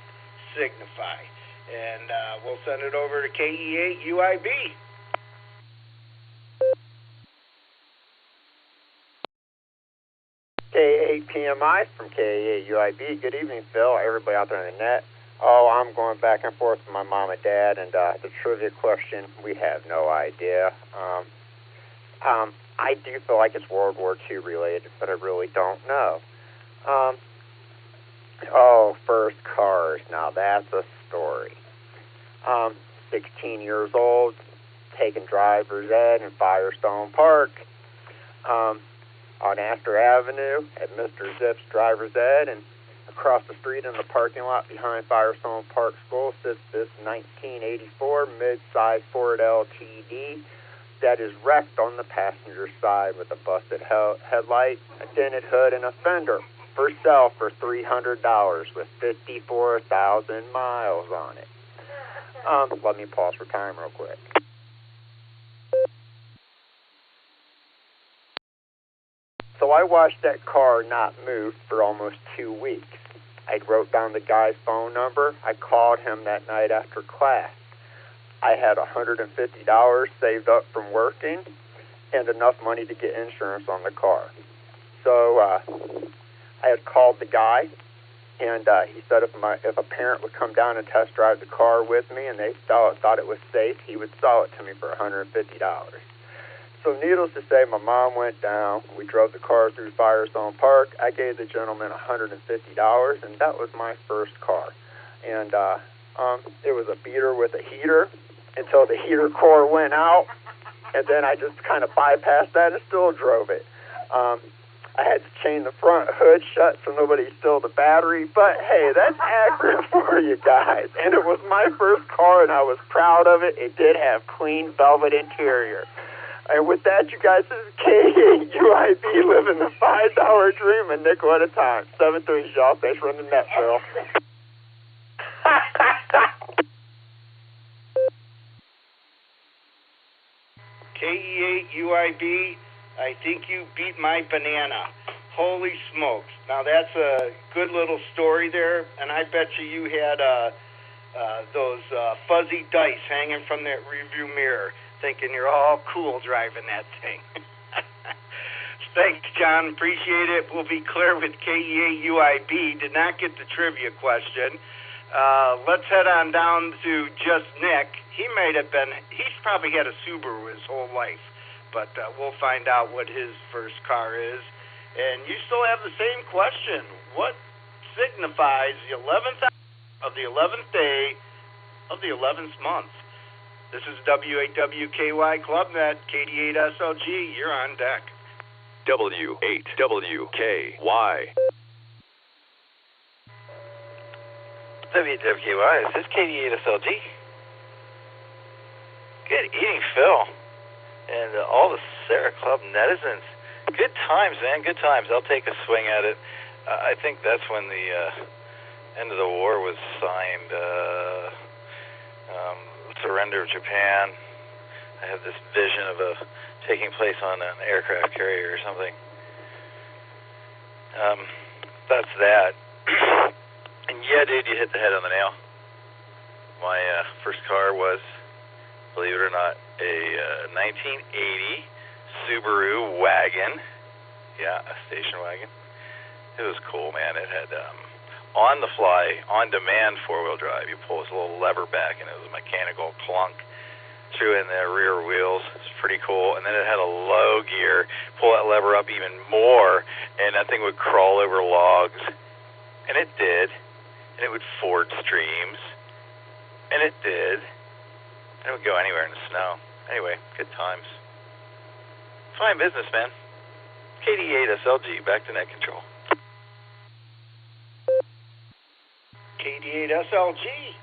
signify? And we'll send it over to KE8 UIB. K8 PMI from K8 UIB. Good evening, Phil. Everybody out there on the net. Oh, I'm going back and forth with my mom and dad, and the trivia question, we have no idea. I do feel like it's World War II related, but I really don't know. First cars. Now that's a story. 16 years old, taking driver's ed in Firestone Park. On Astor Avenue at Mr. Zipp's driver's ed, and across the street in the parking lot behind Firestone Park School sits this 1984 mid-size Ford LTD that is wrecked on the passenger side with a busted headlight, a dented hood, and a fender, for sale for $300 with 54,000 miles on it. Let me pause for time real quick. So I watched that car not move for almost 2 weeks. I wrote down the guy's phone number. I called him that night after class. I had $150 saved up from working and enough money to get insurance on the car. So I had called the guy, and he said if a parent would come down and test drive the car with me and they thought it was safe, he would sell it to me for $150. So needless to say, my mom went down. We drove the car through Firestone Park. I gave the gentleman $150, and that was my first car. And it was a beater with a heater until the heater core went out, and then I just kind of bypassed that and still drove it. I had to chain the front hood shut so nobody stole the battery, but hey, that's accurate for you guys. And it was my first car, and I was proud of it. It did have clean velvet interior. And with that, you guys, this is KE UIB living the $5 dream, a nickel at a time. 7-3, y'all. Thanks for running the net, Phil. KE8 UIB, I think you beat my banana. Holy smokes. Now, that's a good little story there, and I bet you had those fuzzy dice hanging from that rearview mirror, thinking you're all cool driving that thing. Thanks, John. Appreciate it. We'll be clear with KE8 UIB. Did not get the trivia question. Let's head on down to just Nick. He's probably had a Subaru his whole life, but we'll find out what his first car is. And you still have the same question. What signifies the 11th hour of the 11th day of the 11th month? This is W8WKY ClubNet, KD8SLG. You're on deck. W8WKY. W8WKY, is this KD8SLG? Good evening, Phil. And all the Sarah Club netizens. Good times, man, good times. I'll take a swing at it. I think that's when the end of the war was signed. Surrender of Japan. I have this vision of taking place on an aircraft carrier or something. That's that. And yeah, dude, you hit the head on the nail. My first car was, believe it or not, a 1980 Subaru wagon. Yeah, a station wagon. It was cool, man. It had on-the-fly, on-demand four-wheel drive. You pull this little lever back, and it was a mechanical clunk. Threw in the rear wheels. It's pretty cool. And then it had a low gear. Pull that lever up even more, and that thing would crawl over logs. And it did. And it would ford streams. And it did. And it would go anywhere in the snow. Anyway, good times. Fine business, man. KD8 SLG, back to net control. KD8 SLG,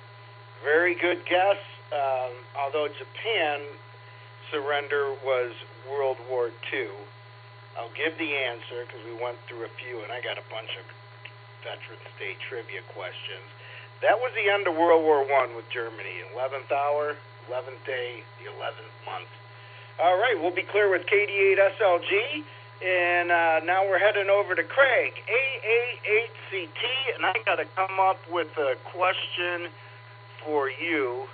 very good guess. Although Japan surrender was World War II. I'll give the answer because we went through a few, and I got a bunch of Veterans Day trivia questions. That was the end of World War I with Germany. 11th hour, 11th day, the 11th month. All right, we'll be clear with KD8 SLG, and now we're heading over to Craig, AA8CT, and I got to come up with a question for you.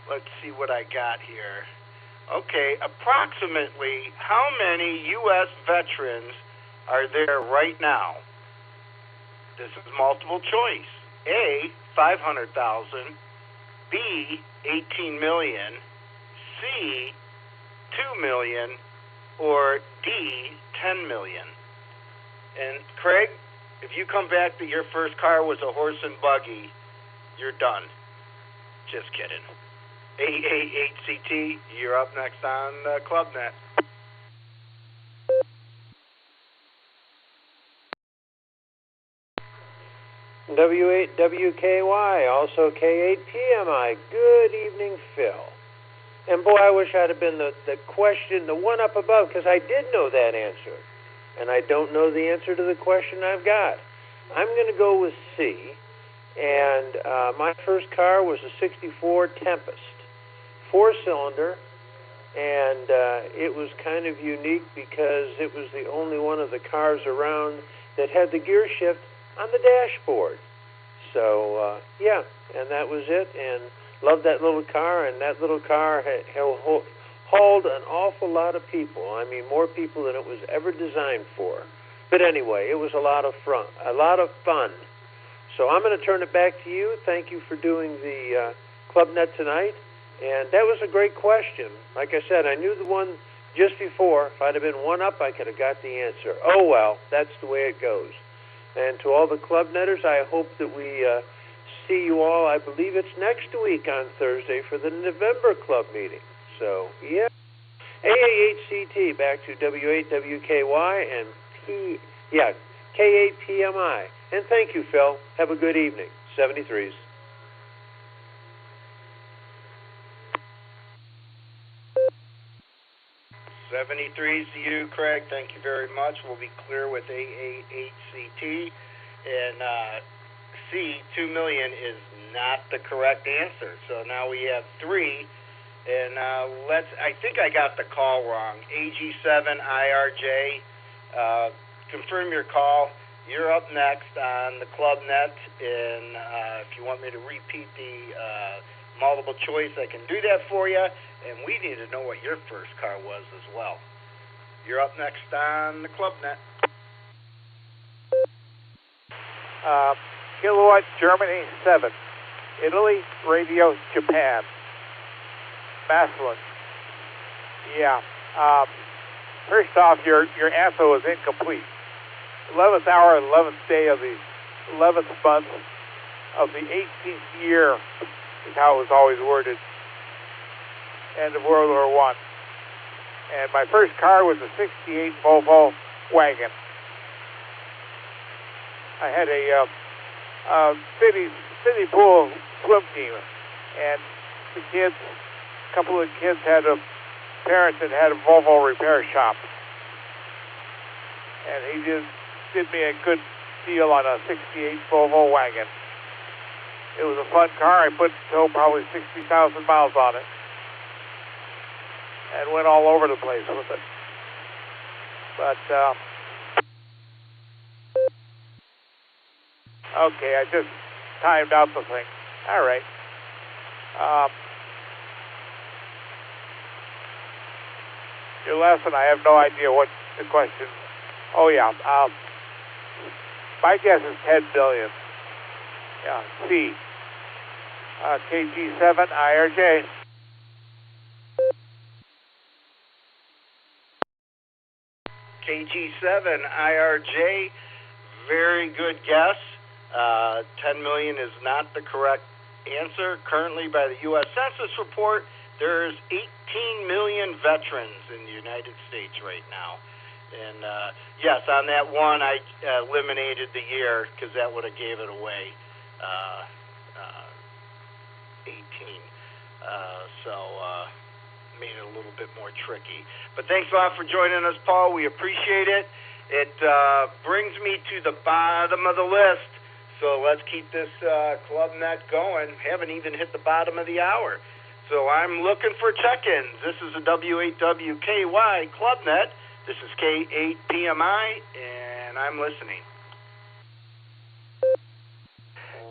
Let's see what I got here. Okay, approximately how many U.S. veterans are there right now? This is multiple choice. A, 500,000, B, 18 million, C, 2 million, or D, 10 million. And Craig, if you come back that your first car was a horse and buggy, you're done. Just kidding. AA8CT, you're up next on ClubNet. W8WKY, also K8PMI. Good evening, Phil. And boy, I wish I'd have been the question, the one up above, because I did know that answer. And I don't know the answer to the question I've got. I'm going to go with C. And my first car was a 64 Tempest. 4-cylinder. And it was kind of unique because it was the only one of the cars around that had the gear shift on the dashboard. So, yeah, and that was it. And loved that little car, and that little car hauled an awful lot of people. I mean, more people than it was ever designed for. But anyway, it was a lot of fun. So I'm going to turn it back to you. Thank you for doing the ClubNet tonight. And that was a great question. Like I said, I knew the one just before. If I'd have been one up, I could have got the answer. Oh, well, that's the way it goes. And to all the ClubNetters, I hope that we see you all. I believe it's next week on Thursday for the November club meeting. So, yeah. AA8CT, back to W8WKY and K8PMI. And thank you, Phil. Have a good evening. 73s. 73s to you, Craig. Thank you very much. We'll be clear with AA8CT. And C, 2 million is not the correct answer. So now we have 3. And I think I got the call wrong. AG7IRJ, confirm your call. You're up next on the ClubNet. And if you want me to repeat the multiple choice, I can do that for you. And we need to know what your first car was as well. You're up next on the ClubNet. Kilowatt Germany 7. Italy Radio Japan. Maslin. Yeah. First off, your answer was incomplete. 11th hour and 11th day of the 11th month of the 18th year is how it was always worded. End of World War I. And my first car was a 68 Volvo wagon. I had a city pool swim team, and the kids, a couple of kids had parents that had a Volvo repair shop, and he just did me a good deal on a 68 Volvo wagon. It was a fun car. I put probably 60,000 miles on it, and went all over the place with it. But Okay, I just timed out the thing. All right. Your lesson, I have no idea what the question. Oh, yeah. My guess is 10 billion. Yeah, C. KG7 IRJ. KG7 IRJ, very good guess. 10 million is not the correct answer. Currently, by the U.S. Census report, there's 18 million veterans in the United States right now. And yes, on that one, I eliminated the year because that would have gave it away. 18. Made it a little bit more tricky. But thanks a lot for joining us, Paul. We appreciate it. It brings me to the bottom of the list. So let's keep this club net going. Haven't even hit the bottom of the hour. So I'm looking for check-ins. This is a W8WKY club net. This is K8PMI, and I'm listening.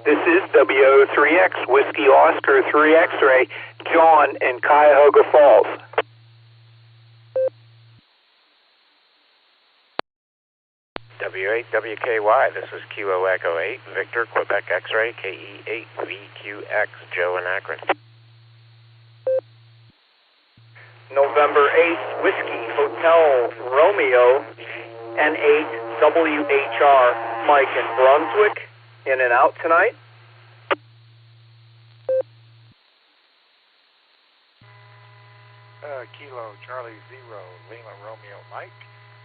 This is WO3X, Whiskey Oscar 3 X-Ray, John in Cuyahoga Falls. W8WKY, this is Kilo Echo 8, Victor, Quebec X-Ray, KE8VQX, Joe in Akron. November 8th, Whiskey Hotel Romeo, N8WHR, Mike in Brunswick, in and out tonight. Kilo Charlie 0, Lima Romeo Mike,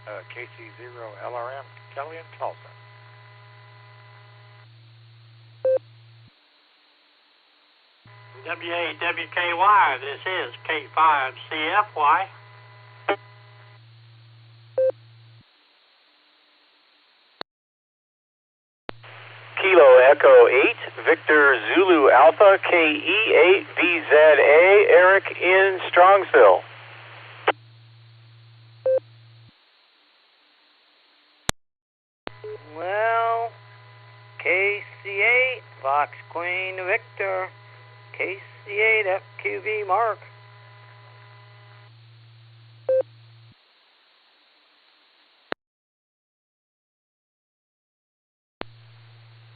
KC0 LRM, Kelly in Tulsa. W8WKY, this is K5CFY. Kilo Echo 8, Victor Zulu Alpha, KE8VZA, Eric in Strongsville. Well, KC8, Fox Queen Victor, KC8 FQV Mark.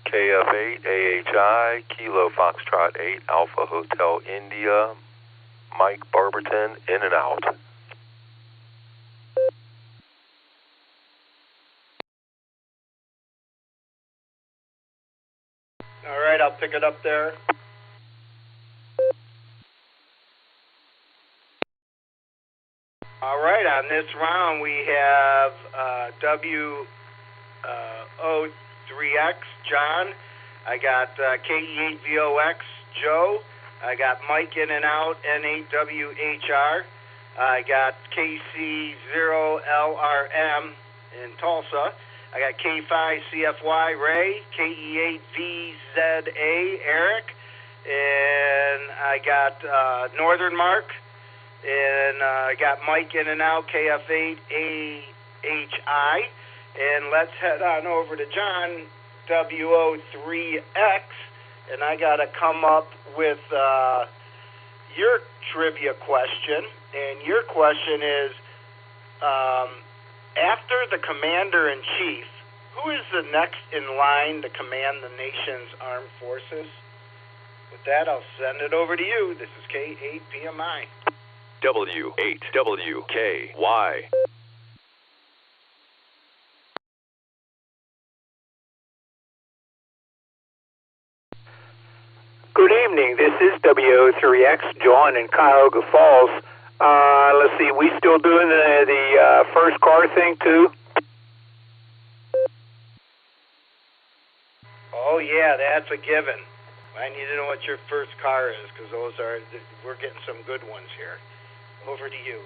KF8 AHI, Kilo Foxtrot 8, Alpha Hotel India, Mike Barberton, in and out. All right, I'll pick it up there. All right, on this round we have WO3X, John. I got KE8VOX, Joe. I got Mike in and out, N8WHR. I got KC0LRM in Tulsa. I got K5CFY, Ray. KE8VZA, Eric. And I got Northern Mark. And I got Mike in and out, KF8AHI. And let's head on over to John, WO3X. And I got to come up with your trivia question. And your question is, after the Commander-in-Chief, who is the next in line to command the nation's armed forces? With that, I'll send it over to you. This is K8PMI. W8WKY. Good evening. This is WO3X, John in Cuyahoga Falls. Let's see, we still doing the first car thing too? Oh yeah, that's a given. I need to know what your first car is, because we're getting some good ones here. Over to you.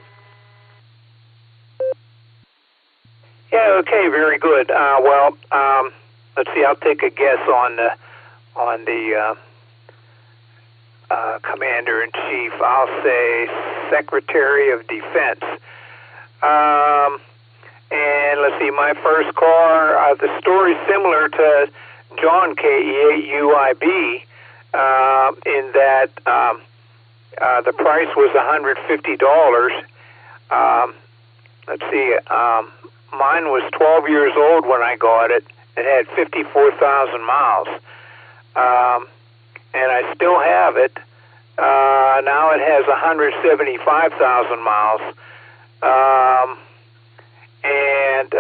Yeah, okay, very good. Let's see, I'll take a guess on the Commander-in-Chief. I'll say Secretary of Defense. And let's see, my first car, the story's similar to John, KE8UIB, in that the price was $150. Let's see, mine was 12 years old when I got it. It had 54,000 miles. And I still have it. Now it has 175,000 miles. And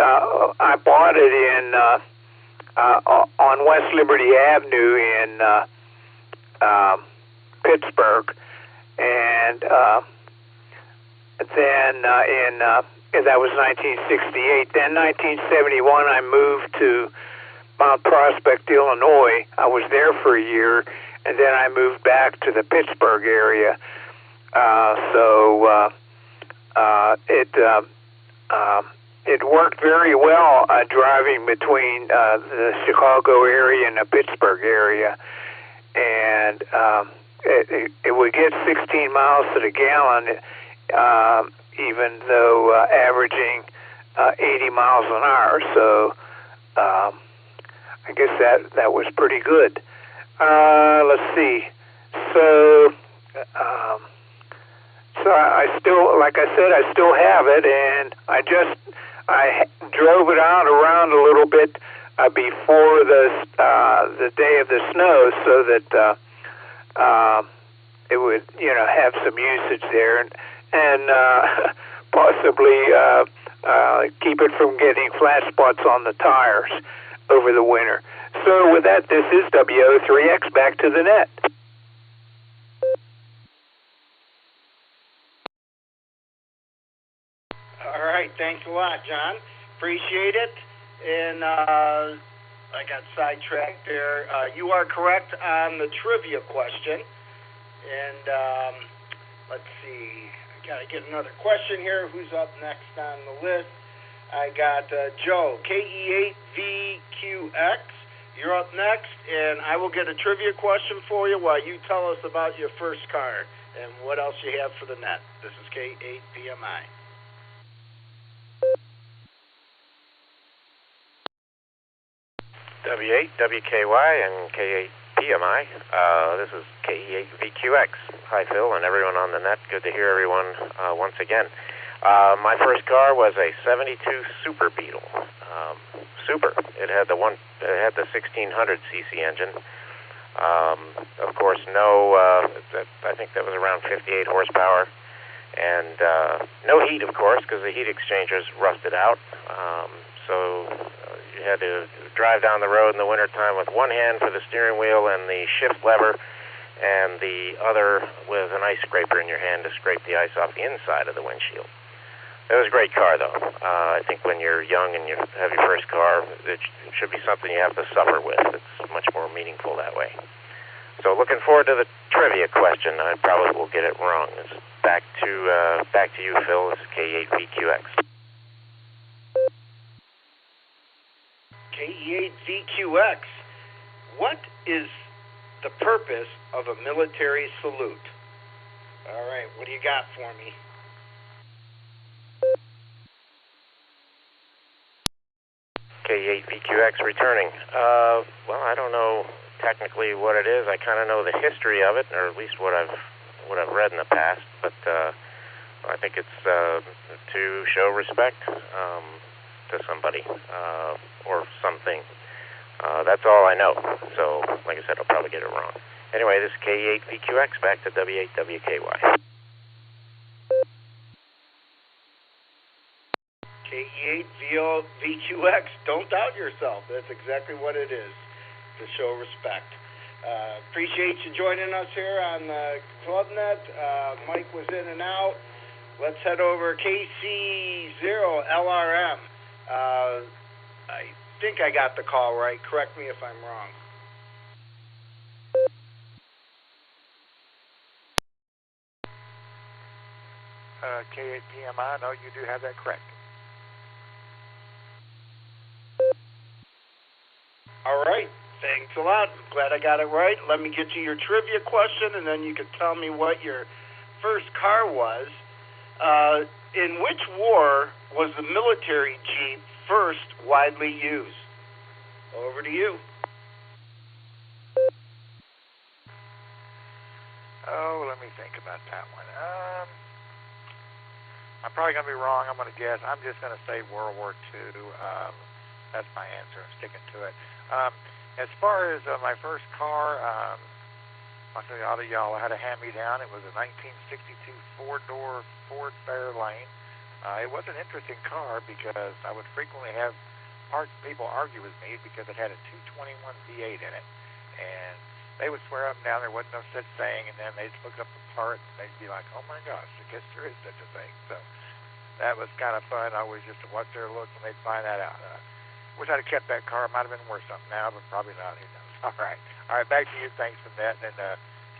I bought it in on West Liberty Avenue in Pittsburgh, and then that was 1968. Then 1971, I moved to Mount Prospect, Illinois. I was there for a year, and then I moved back to the Pittsburgh area. It worked very well driving between the Chicago area and the Pittsburgh area, and it would get 16 miles to the gallon, even though averaging 80 miles an hour. So I guess that was pretty good. Let's see. So I still, like I said, I still have it, and I drove it around a little bit before the day of the snow, so that it would, have some usage there, and possibly keep it from getting flat spots on the tires over the winter. So with that, this is WO3X back to the net. All right, thanks a lot, John. Appreciate it. And I got sidetracked there. You are correct on the trivia question. And let's see. I got to get another question here. Who's up next on the list? I got Joe, KE8VQX. You're up next, and I will get a trivia question for you while you tell us about your first car and what else you have for the net. This is K8PMI. W8WKY and K8PMI. This is KE8VQX. Hi, Phil, and everyone on the net. Good to hear everyone once again. My first car was a '72 Super Beetle. Super. It had the 1600 cc engine. Of course, I think that was around 58 horsepower, and no heat, of course, because the heat exchangers rusted out. So you had to drive down the road in the wintertime with one hand for the steering wheel and the shift lever, and the other with an ice scraper in your hand to scrape the ice off the inside of the windshield. It was a great car, though. I think when you're young and you have your first car, it should be something you have to suffer with. It's much more meaningful that way. So looking forward to the trivia question. I probably will get it wrong. It's back to you, Phil. This is K8VQX. K8VQX. What is the purpose of a military salute? All right, what do you got for me? K8VQX returning. Well, I don't know technically what it is. I kind of know the history of it, or at least what I've read in the past. But I think it's to show respect to somebody or something. That's all I know. So, like I said, I'll probably get it wrong. Anyway, this is K8VQX, back to W8WKY. K8VQX, don't doubt yourself. That's exactly what it is, to show respect. Appreciate you joining us here on ClubNet. Mike was in and out. Let's head over KC0LRM. I think I got the call right. Correct me if I'm wrong. K8PMI, no, you do have that correct. All right. Thanks a lot. I'm glad I got it right. Let me get you your trivia question, and then you can tell me what your first car was. In which war was the military Jeep first widely used? Over to you. me think about that one. I'm probably going to be wrong. I'm going to guess. I'm just going to say World War II. That's my answer. I'm sticking to it. As far as my first car, I'll tell you, all of y'all, I had a hand-me-down. It was a 1962 four-door Ford Fairlane. It was an interesting car because I would frequently have people argue with me because it had a 221 V8 in it. And they would swear up and down there wasn't no such thing, and then they'd look up the part, and they'd be like, oh, my gosh, I guess there is such a thing. So that was kind of fun. I always used to watch their look when they'd find that out. Wish I'd have kept that car. It might have been worth something now, but probably not. Who knows? All right, back to you. Thanks for that. And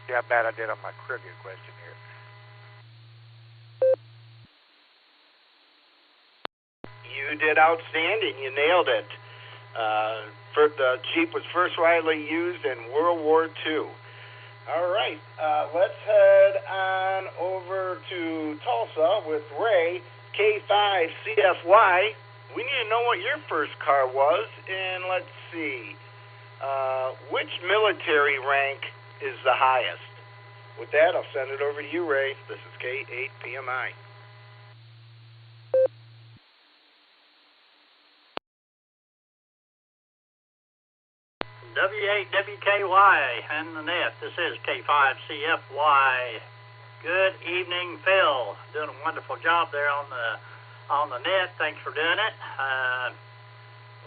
see how bad I did on my trivia question here. You did outstanding. You nailed it. The Jeep was first widely used in World War II. All right, let's head on over to Tulsa with Ray, K5CFY. We need to know what your first car was, and let's see, which military rank is the highest? With that, I'll send it over to you, Ray. This is K8PMI. W8WKY and the net. This is K5CFY. Good evening, Phil. Doing a wonderful job there on the net. Thanks for doing it.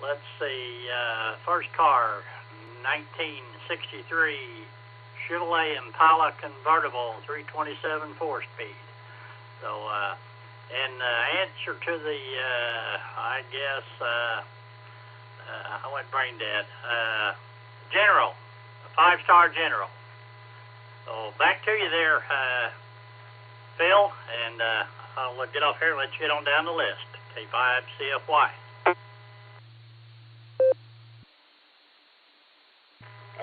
Let's see. First car, 1963 Chevrolet Impala convertible, 327 4-speed. So, in answer to the, I guess, I went brain dead. General, a 5-star general. So back to you there, Phil, and I'll get off here and let you get on down the list. K5CFY.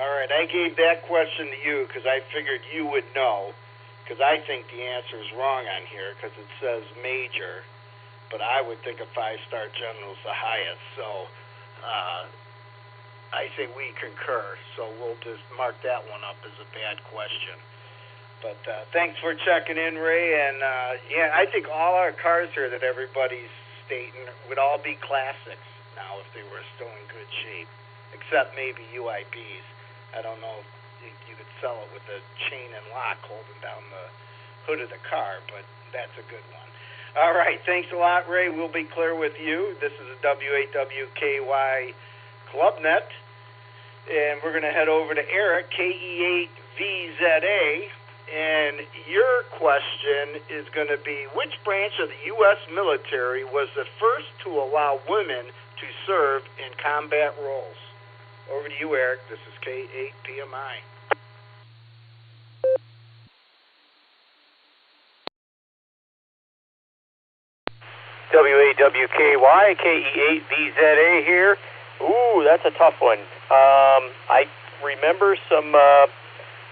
All right, I gave that question to you because I figured you would know, because I think the answer is wrong on here because it says major, but I would think a 5-star general is the highest. So I say we concur, so we'll just mark that one up as a bad question. But thanks for checking in, Ray. And yeah, I think all our cars here that everybody's stating would all be classics now if they were still in good shape, except maybe UIBs. I don't know if you could sell it with a chain and lock holding down the hood of the car, but that's a good one. All right, thanks a lot, Ray. We'll be clear with you. This is a W8WKY Clubnet, and we're going to head over to Eric, KE8VZA, and your question is going to be, which branch of the U.S. military was the first to allow women to serve in combat roles? Over to you, Eric. This is K8PMI. W8WKY, KE8VZA here. Ooh, that's a tough one. I remember some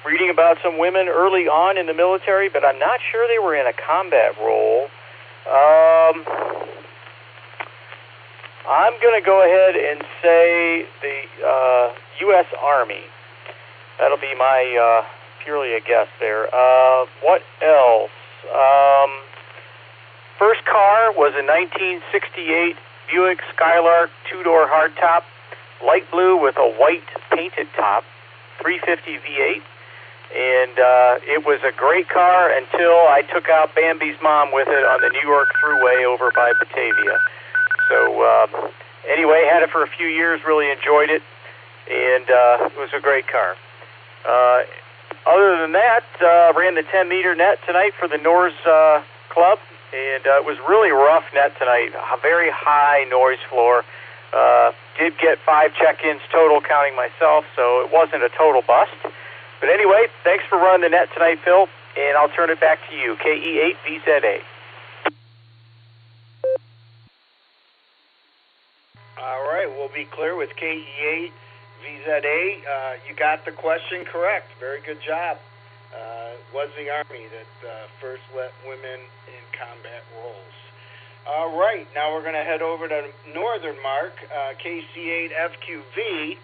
reading about some women early on in the military, but I'm not sure they were in a combat role. I'm going to go ahead and say the U.S. Army. That'll be my purely a guess there. What else? First car was a 1968 Buick Skylark 2-door hardtop, light blue with a white painted top, 350 V8. And it was a great car until I took out Bambi's mom with it on the New York Thruway over by Batavia. So anyway, had it for a few years, really enjoyed it, and it was a great car. Other than that, ran the 10-meter net tonight for the Norse Club, and it was really rough net tonight, a very high noise floor. Did get 5 check-ins total, counting myself, so it wasn't a total bust. But anyway, thanks for running the net tonight, Phil, and I'll turn it back to you, KE8VZA. All right, we'll be clear with KE8VZA. You got the question correct. Very good job. It was the Army that first let women in combat roles. All right, now we're going to head over to Northern Mark, KC8FQV.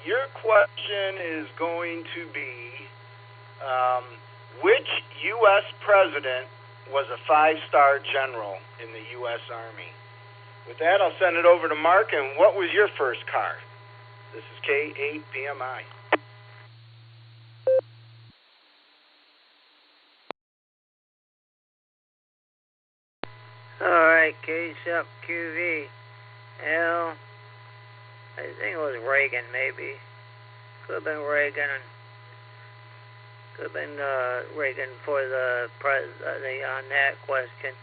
Your question is going to be, Which U.S. president was a 5-star general in the U.S. Army? With that, I'll send it over to Mark. And what was your first car? This is K8PMI. All right, K-Sub QV. L, I think it was Reagan, maybe. Could have been Reagan. Could have been Reagan for the on that question.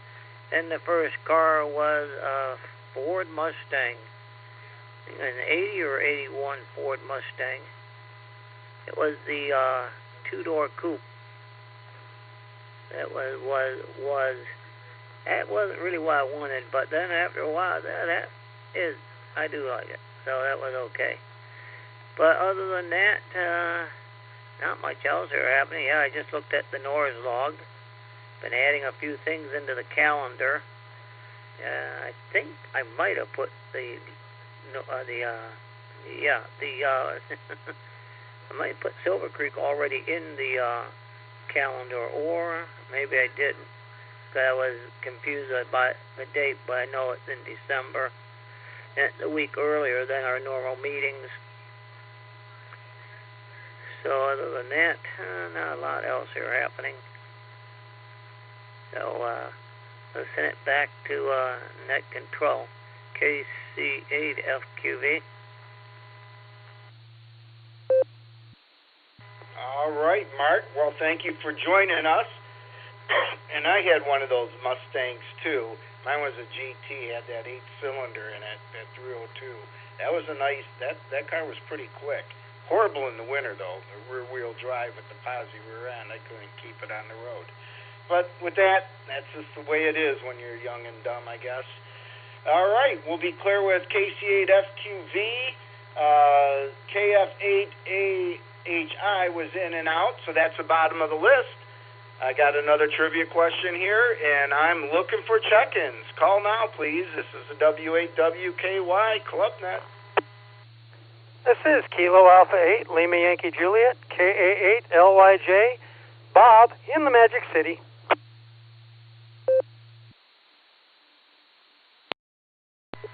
Then the first car was a Ford Mustang, an 80 or 81 Ford Mustang. It was the two-door coupe. That that wasn't really what I wanted, but then after a while, I do like it, so that was okay. But other than that, not much else are happening. Yeah, I just looked at the NORS log. Been adding a few things into the calendar. I think I might have put I might put Silvercreek already in the calendar, or maybe I didn't. I was confused by the date, but I know it's in December. It's a week earlier than our normal meetings. So other than that, not a lot else here happening. So let's send it back to net control, KC8FQV. All right, Mark. Well, thank you for joining us. And I had one of those Mustangs too. Mine was a GT, had that 8-cylinder in it, that 302. That was a nice. That car was pretty quick. Horrible in the winter though. The rear-wheel drive with the posi rear end. I couldn't keep it on the road. But with that, that's just the way it is when you're young and dumb, I guess. All right, we'll be clear with KC8FQV. KF8AHI was in and out, so that's the bottom of the list. I got another trivia question here, and I'm looking for check-ins. Call now, please. This is the W8WKY ClubNet. This is Kilo Alpha 8, Lima Yankee Juliet, KA8LYJ, Bob in the Magic City.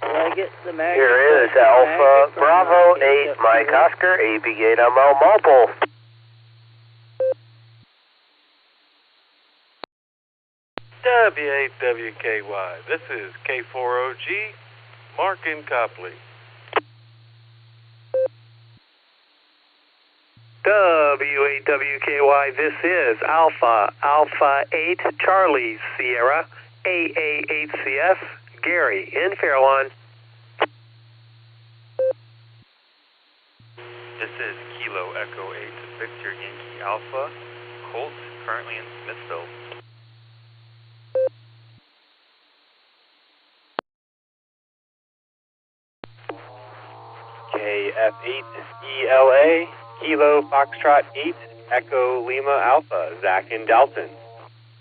Here is Alpha Bravo 8, Mike Oscar, AB8ML Mobile. W8WKY, this is K4OG, Mark in Copley. W8WKY, this is Alpha 8, Charlie Sierra, AA8CS, Gary in Fairlawn. This is Kilo Echo 8, Victor Yankee Alpha, Colt, currently in Smithville. KF8ELA, Kilo Foxtrot 8, Echo Lima Alpha, Zach in Dalton.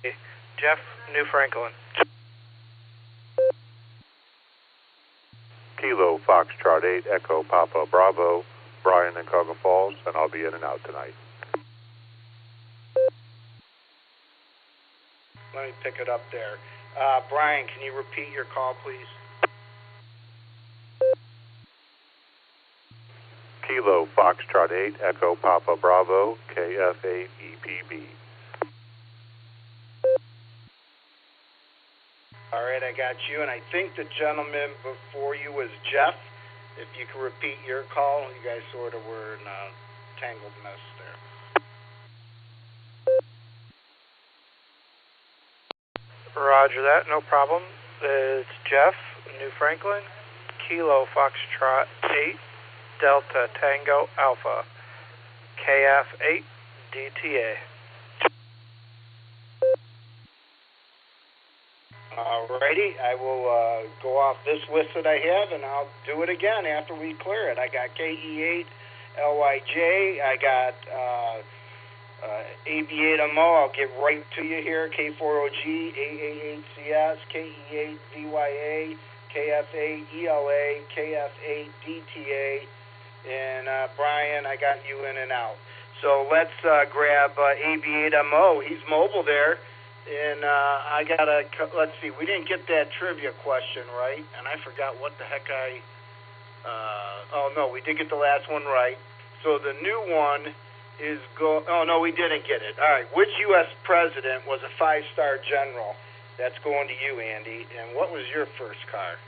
Jeff, New Franklin. Kilo Foxtrot 8, Echo Papa Bravo, Brian in Cuyahoga Falls, and I'll be in and out tonight. Let me pick it up there. Brian, can you repeat your call, please? Kilo Foxtrot 8, Echo Papa Bravo, KF8EPB. All right, I got you, and I think the gentleman before you was Jeff. If you could repeat your call, you guys sort of were in a tangled mess there. Roger that, no problem. It's Jeff, New Franklin, Kilo Foxtrot 8, Delta Tango Alpha, KF8 DTA. Alrighty, I will go off this list that I have, and I'll do it again after we clear it. I got KE8LYJ, I got AB8MO, I'll get right to you here, K4OG, AA8CS, KE8VYA, KF8ELA, KF8DTA, and Brian, I got you in and out. So let's grab AB8MO. He's mobile there. And I got to, let's see, we didn't get that trivia question right. And I forgot what the heck oh, no, we did get the last one right. So the new one is oh, no, we didn't get it. All right, which U.S. president was a 5-star general? That's going to you, Andy. And what was your first car?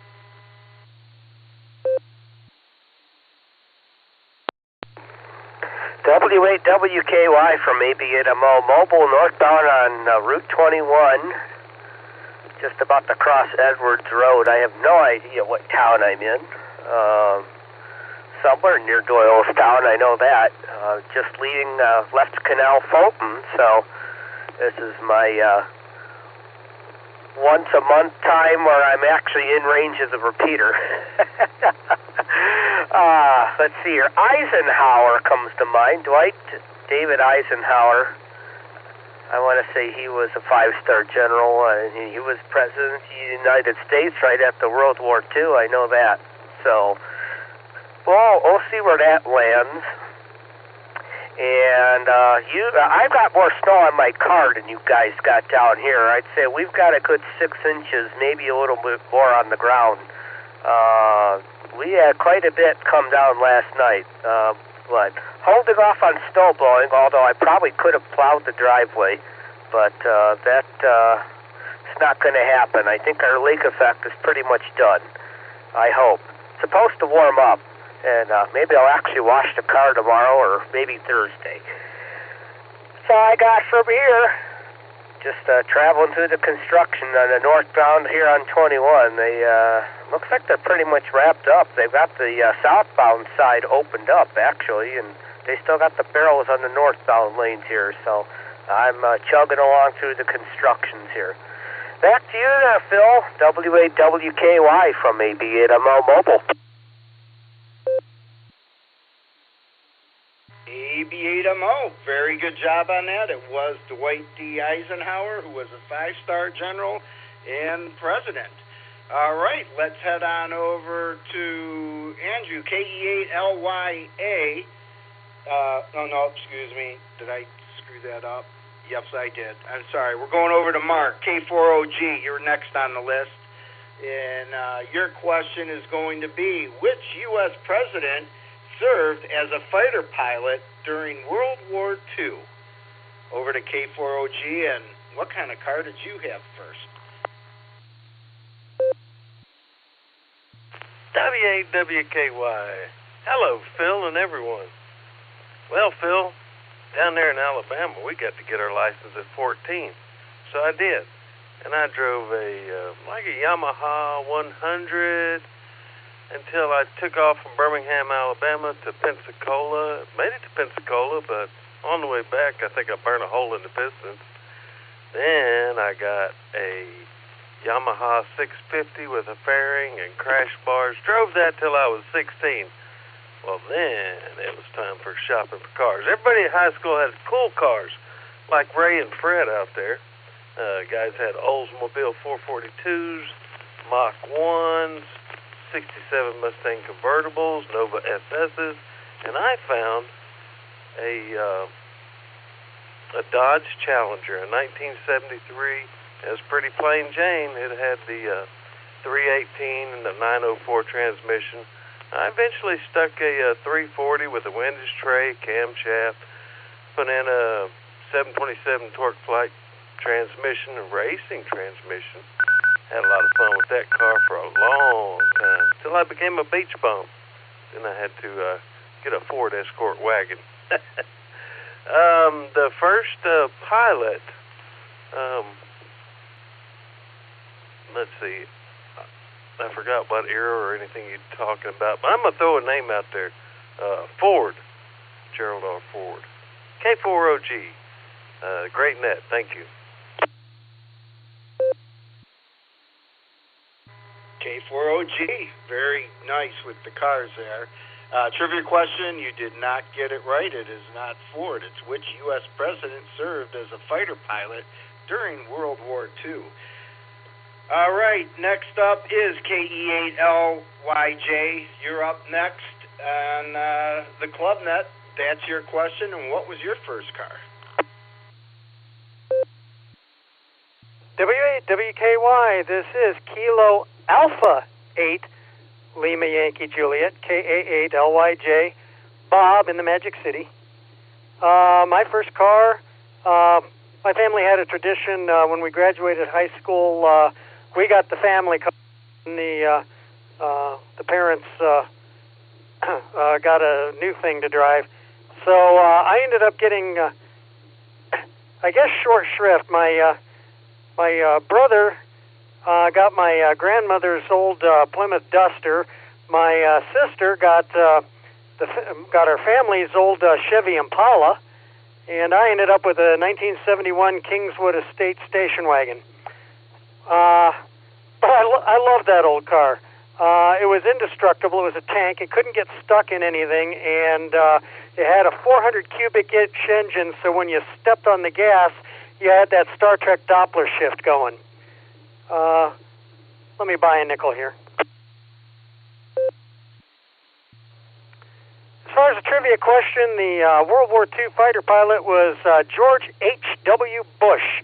W8WKY from AB8MO, mobile northbound on Route 21, just about to cross Edwards Road. I have no idea what town I'm in. Somewhere near Doylestown, I know that. Just leaving left Canal Fulton, so this is my once-a-month time where I'm actually in range of the repeater. Let's see here. Eisenhower comes to mind. David Eisenhower. I want to say he was a 5-star general. He was president of the United States right after World War II. I know that. So, well, we'll see where that lands. And I've got more snow on my car than you guys got down here. I'd say we've got a good 6 inches, maybe a little bit more on the ground. We had quite a bit come down last night. But holding off on snow blowing, although I probably could have plowed the driveway, but it's not going to happen. I think our lake effect is pretty much done. I hope. It's supposed to warm up, and maybe I'll actually wash the car tomorrow or maybe Thursday. So I got from here, just traveling through the construction on the northbound here on 21. They looks like they're pretty much wrapped up. They've got the southbound side opened up, actually, and they still got the barrels on the northbound lanes here. So I'm chugging along through the constructions here. Back to you there, Phil. W8WKY from AB8MO Mobile. AB8MO, very good job on that. It was Dwight D. Eisenhower, who was a 5-star general and president. All right, let's head on over to Andrew, KE8LYA. No, excuse me. Did I screw that up? Yes, I did. I'm sorry. We're going over to Mark, K4OG. You're next on the list. And your question is going to be, which U.S. president served as a fighter pilot during World War II? Over to K4OG, and what kind of car did you have first? W8WKY. Hello, Phil and everyone. Well, Phil, down there in Alabama, we got to get our license at 14, so I did. And I drove a Yamaha 100 until I took off from Birmingham, Alabama to Pensacola. Made it to Pensacola, but on the way back, I think I burned a hole in the pistons. Then I got a Yamaha 650 with a fairing and crash bars. Drove that till I was 16. Well, then it was time for shopping for cars. Everybody in high school had cool cars, like Ray and Fred out there. Guys had Oldsmobile 442s, Mach 1s, 67 Mustang convertibles, Nova SS's, and I found a Dodge Challenger, a 1973. It was pretty plain Jane. It had the 318 and the 904 transmission. I eventually stuck a 340 with a windage tray, camshaft, put in a 727 torque flight transmission, a racing transmission. Had a lot of fun with that car for a long time, till I became a beach bum. Then I had to get a Ford Escort wagon. The first pilot, let's see, I forgot what era or anything you're talking about, but I'm going to throw a name out there. Ford, Gerald R. Ford. K4OG, great net, thank you. K4OG, very nice with the cars there. Trivia question, you did not get it right. It is not Ford. It's which U.S. president served as a fighter pilot during World War II. All right, next up is KE8LYJ. You're up next on the Club Net. that's your question, and what was your first car? W8 WKY, this is Kilo Alpha 8, Lima Yankee Juliet, KA8 LYJ, Bob in the Magic City. My first car, my family had a tradition when we graduated high school. We got the family car, and the parents got a new thing to drive. So I ended up getting, I guess, short shrift. My brother got my grandmother's old Plymouth Duster. My sister got our family's old Chevy Impala, and I ended up with a 1971 Kingswood Estate station wagon. But I loved that old car. It was indestructible. It was a tank. It couldn't get stuck in anything, and it had a 400 cubic inch engine, so when you stepped on the gas, you had that Star Trek Doppler shift going. Let me buy a nickel here. As far as the trivia question, the World War II fighter pilot was George H.W. Bush.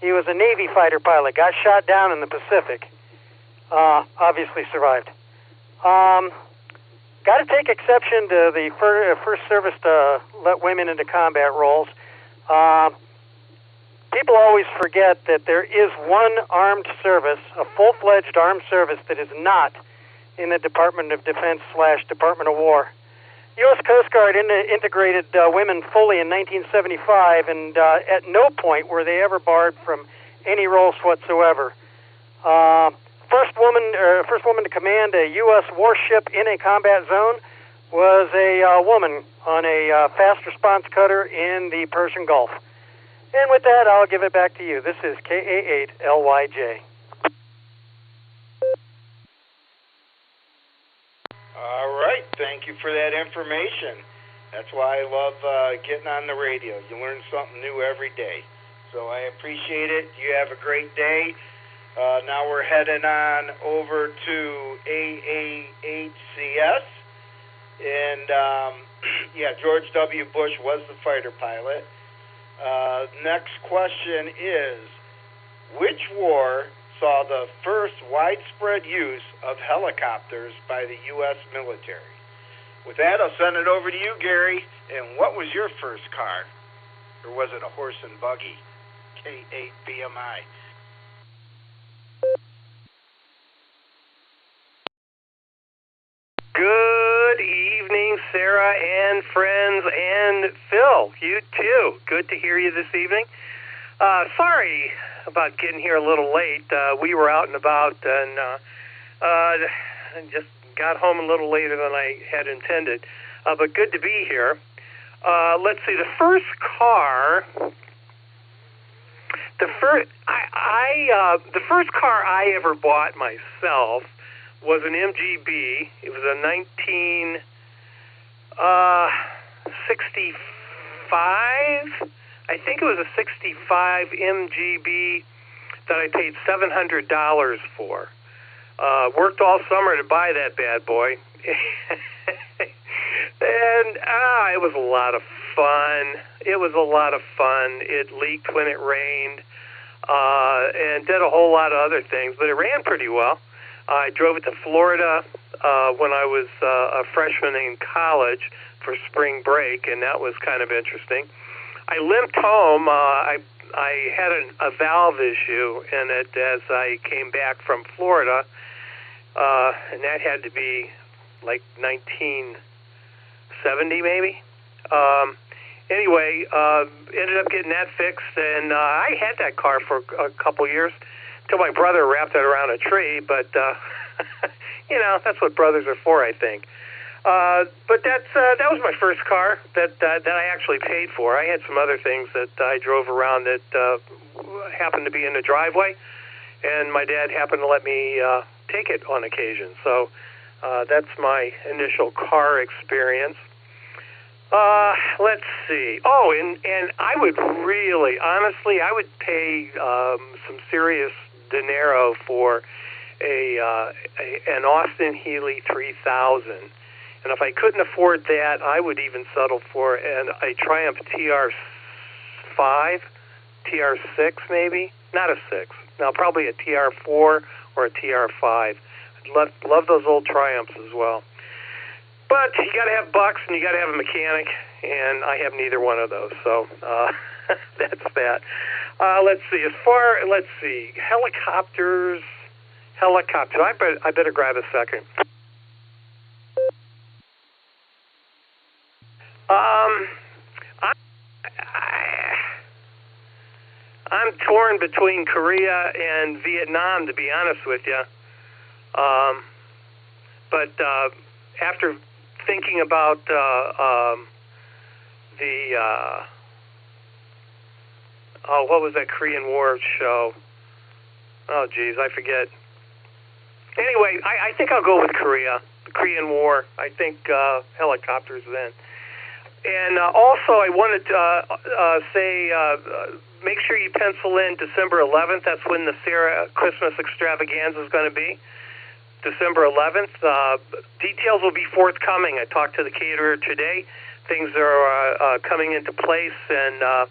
He was a Navy fighter pilot, got shot down in the Pacific. Obviously survived. Got to take exception to the first service to let women into combat roles. People always forget that there is one armed service, a full-fledged armed service, that is not in the Department of Defense / Department of War. U.S. Coast Guard integrated women fully in 1975, and at no point were they ever barred from any roles whatsoever. First woman to command a U.S. warship in a combat zone was a woman on a fast response cutter in the Persian Gulf. And with that, I'll give it back to you. This is KA8LYJ. All right, thank you for that information. That's why I love getting on the radio. You learn something new every day. So I appreciate it. You have a great day. Now we're heading on over to AA8CS. And, yeah, George W. Bush was the fighter pilot. Next question is, which war saw the first widespread use of helicopters by the U.S. military? With that, I'll send it over to you, Gary. And what was your first car? Or was it a horse and buggy? K8 BMI. Good evening, Sarah and friends, and Phil, you too. Good to hear you this evening. Sorry about getting here a little late. We were out and about, and just got home a little later than I had intended. But good to be here. Let's see. The first car I ever bought myself was an MGB. It was a 1965. I think it was a 65 MGB that I paid $700 for. Worked all summer to buy that bad boy. And it was a lot of fun. It leaked when it rained, and did a whole lot of other things, but it ran pretty well. I drove it to Florida when I was a freshman in college for spring break, and that was kind of interesting. I limped home. I had a valve issue in it as I came back from Florida, and that had to be like 1970 maybe. Anyway, ended up getting that fixed, and I had that car for a couple years till my brother wrapped it around a tree, but that's what brothers are for, I think. But that was my first car that I actually paid for. I had some other things that I drove around that happened to be in the driveway, and my dad happened to let me take it on occasion. So that's my initial car experience. Let's see. Oh, and I would really, honestly, I would pay some serious dinero for an Austin Healey 3000. And if I couldn't afford that, I would even settle for a Triumph TR5, TR6 maybe. Not a 6. No, probably a TR4 or a TR5. Love those old Triumphs as well. But you got to have bucks and you got to have a mechanic, and I have neither one of those. So that's that. Let's see. Helicopters. I better grab a second. I'm torn between Korea and Vietnam, to be honest with you. But after thinking about what was that Korean War show? Oh, geez, I forget. Anyway, I think I'll go with Korea, the Korean War. I think helicopters then. And also, I wanted to say, make sure you pencil in December 11th. That's when the Sarah Christmas extravaganza is going to be. December 11th. Details will be forthcoming. I talked to the caterer today. Things are coming into place, and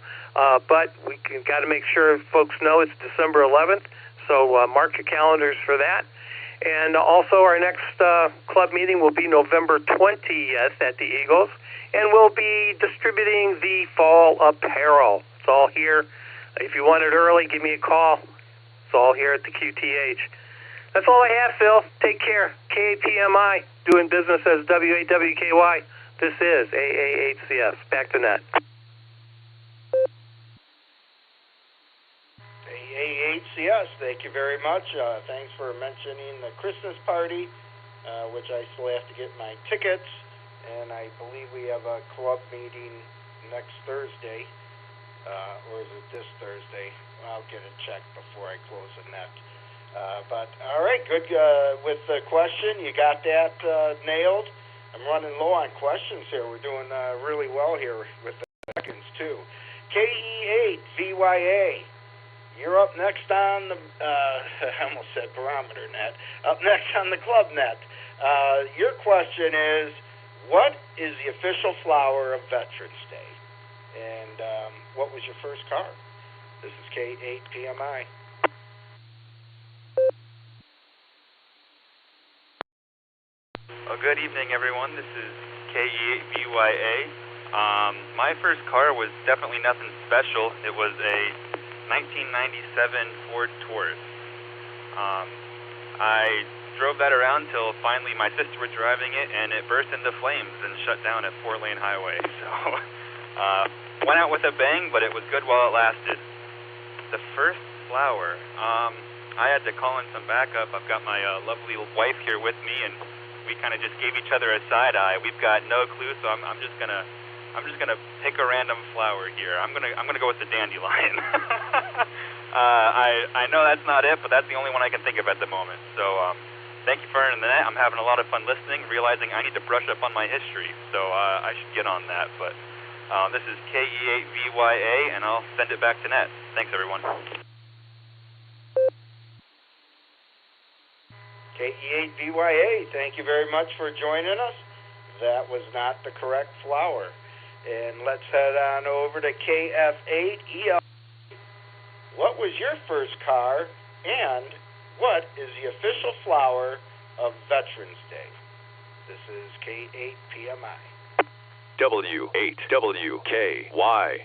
but we got to make sure folks know it's December 11th. So mark your calendars for that. And also, our next club meeting will be November 20th at the Eagles, and we'll be distributing the fall apparel. It's all here. If you want it early, give me a call. It's all here at the QTH. That's all I have, Phil. Take care. KAPMI, doing business as WAWKY. This is AAHCS. Back to net. AAHCS, thank you very much. Thanks for mentioning the Christmas party, which I still have to get my tickets. And I believe we have a club meeting next Thursday. Or is it this Thursday? I'll get it checked before I close the net. But all right, good. With the question, you got that nailed. I'm running low on questions here. We're doing really well here with the seconds too. KE8 VYA, you're up next on the. I almost said barometer net. Up next on the club net. Your question is, what is the official flower of Veterans Day? And what was your first car? This is K8 PMI. Well, good evening, everyone. This is KE8VYA. My first car was definitely nothing special. It was a 1997 Ford Taurus. I drove that around till finally my sister was driving it, and it burst into flames and shut down at 4-lane highway. So, went out with a bang, but it was good while it lasted. The first flower, I had to call in some backup. I've got my lovely wife here with me, and we kind of just gave each other a side eye. We've got no clue, so I'm just gonna pick a random flower here. I'm gonna go with the dandelion. I know that's not it, but that's the only one I can think of at the moment. So thank you for earning the net. I'm having a lot of fun listening, realizing I need to brush up on my history, so I should get on that. But this is KE8VYA, and I'll send it back to net. Thanks, everyone. KE8VYA, thank you very much for joining us. That was not the correct flower. And let's head on over to KF8EL. What was your first car, and what is the official flower of Veterans Day? This is K8PMI. W8WKY.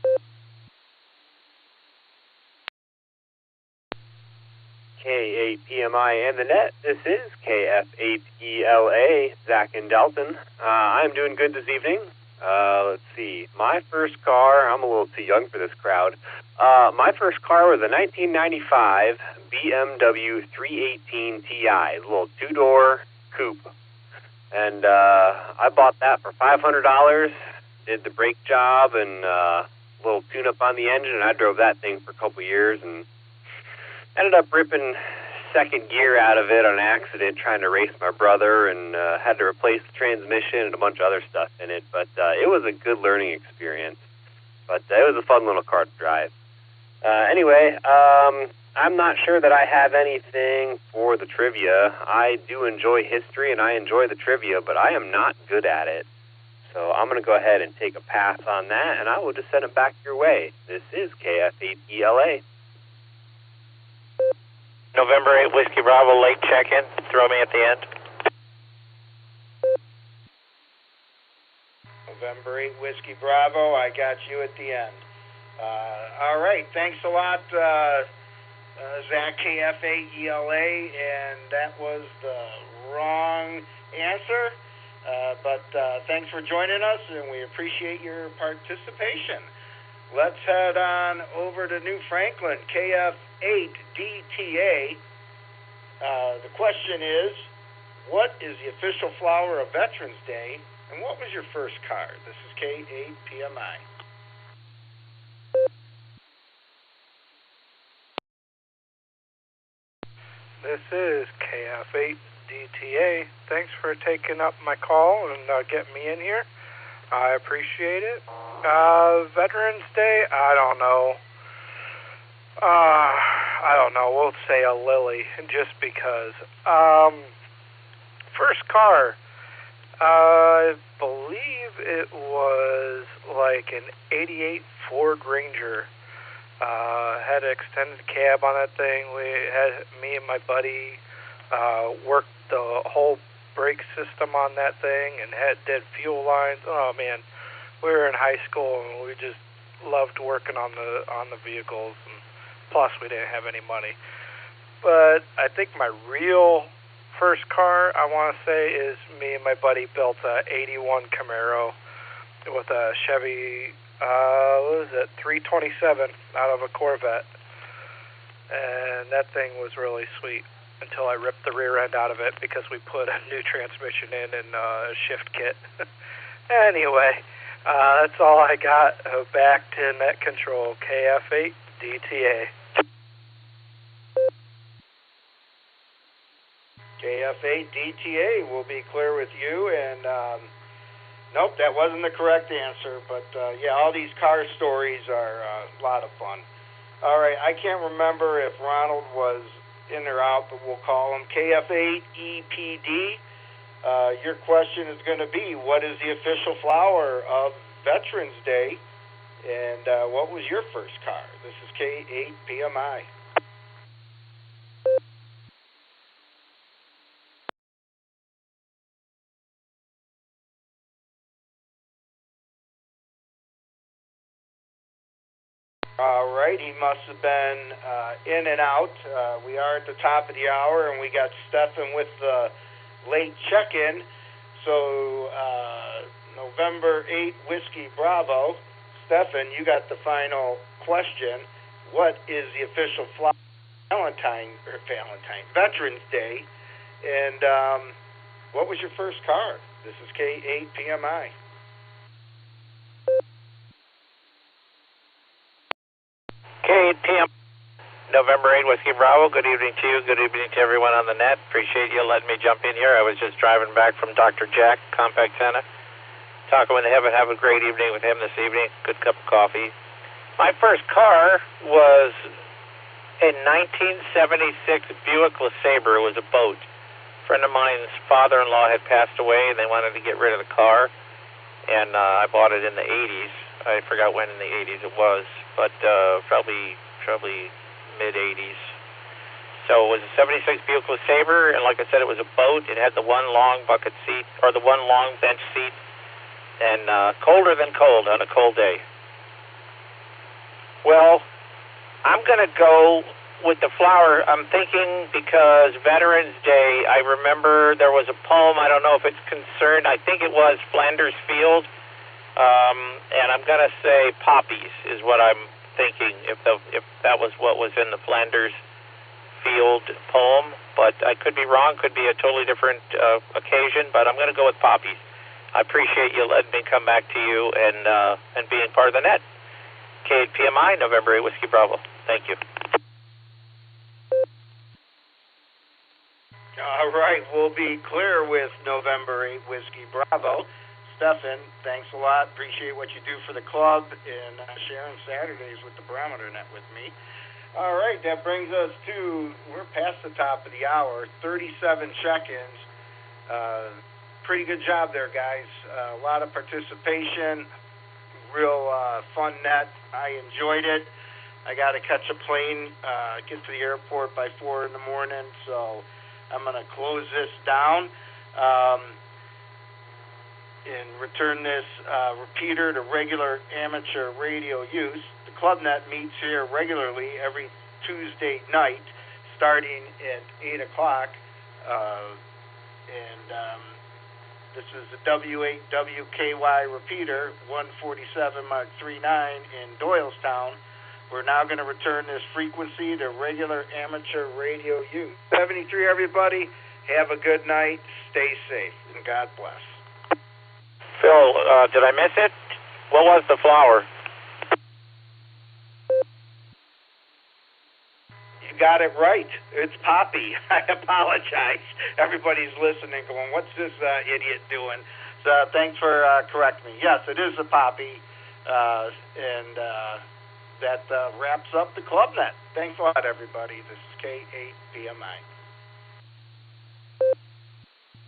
K8PMI and the net. This is KF8ELA, Zach and Dalton. I'm doing good this evening. Let's see. My first car, I'm a little too young for this crowd. My first car was a 1995 BMW 318 Ti, a little two-door coupe. And I bought that for $500, did the brake job and a little tune-up on the engine, and I drove that thing for a couple years and ended up ripping second gear out of it on an accident trying to race my brother, and had to replace the transmission and a bunch of other stuff in it. But it was a good learning experience. But it was a fun little car to drive. Anyway, I'm not sure that I have anything for the trivia. I do enjoy history and I enjoy the trivia, but I am not good at it. So I'm going to go ahead and take a pass on that, and I will just send it back your way. This is KF8ELA. November 8 Whiskey Bravo, late check-in. Throw me at the end. November 8 Whiskey Bravo, I got you at the end. All right, thanks a lot, Zach, KF8ELA, and that was the wrong answer. But thanks for joining us, and we appreciate your participation. Let's head on over to New Franklin, KF8DTA. The question is, what is the official flower of Veterans Day, and what was your first car? This is K8PMI. This is KF8DTA. Thanks for taking up my call and getting me in here. I appreciate it. Veterans Day, I don't know. We'll say a Lily, just because. First car, I believe it was like an '88 Ford Ranger. Had an extended cab on that thing. Me and my buddy worked the whole brake system on that thing and did fuel lines. Oh man, we were in high school and we just loved working on the vehicles. And plus, we didn't have any money. But I think my real first car, I want to say, is me and my buddy built a '81 Camaro with a Chevy. 327 out of a Corvette, and that thing was really sweet until I ripped the rear end out of it because we put a new transmission in and a shift kit. Anyway, that's all I got. Back to net control, KF8DTA. KF8DTA will be clear with you, and nope, that wasn't the correct answer, but yeah, all these car stories are a lot of fun. All right, I can't remember if Ronald was in or out, but we'll call him KF8EPD. Your question is going to be, what is the official flower of Veterans Day, and what was your first car? This is K8PMI. All right, he must have been in and out. We are at the top of the hour, and we got Stefan with the late check-in. So, November 8 Whiskey Bravo. Stefan, you got the final question. What is the official Veterans Day? And what was your first car? This is K8PMI. K8PM, November 8 Whiskey Bravo. Good evening to you. Good evening to everyone on the net. Appreciate you letting me jump in here. I was just driving back from Dr. Jack, Compact Center. Talking with Heaven. Have a great evening with him this evening. Good cup of coffee. My first car was a 1976 Buick LeSabre. It was a boat. A friend of mine's father-in-law had passed away, and they wanted to get rid of the car. And I bought it in the 80s. I forgot when in the 80s it was, but probably mid-80s. So it was a 76 Buick LeSabre, and like I said, it was a boat. It had the one long bucket seat, or the one long bench seat, and colder than cold on a cold day. Well, I'm going to go with the flower. I'm thinking because Veterans Day, I remember there was a poem, I don't know if it's concerned, I think it was Flanders Field, and I'm going to say poppies is what I'm thinking, if that was what was in the Flanders Field poem, but I could be wrong, could be a totally different occasion, but I'm going to go with poppies. I appreciate you letting me come back to you and being part of the net. K8PMI, November 8 Whiskey Bravo. Thank you. All right, we'll be clear with November 8 Whiskey Bravo. Stefan, thanks a lot. Appreciate what you do for the club and sharing Saturdays with the Barometer Net with me. All right, that brings us to, we're past the top of the hour, 37 check-ins. Pretty good job there, guys. A lot of participation, real fun net. I enjoyed it. I got to catch a plane, get to the airport by 4 in the morning, so I'm going to close this down and return this repeater to regular amateur radio use. The ClubNet meets here regularly every Tuesday night starting at 8 o'clock, this is the W8 WKY repeater, 147 Mark 39 in Doylestown. We're now going to return this frequency to regular amateur radio use. 73, everybody. Have a good night. Stay safe, and God bless. Phil, did I miss it? What was the flower? You got it right. It's poppy. I apologize. Everybody's listening going, what's this idiot doing? So thanks for correcting me. Yes, it is a poppy, and that wraps up the ClubNet. Thanks a lot, everybody. This is K8 PMI.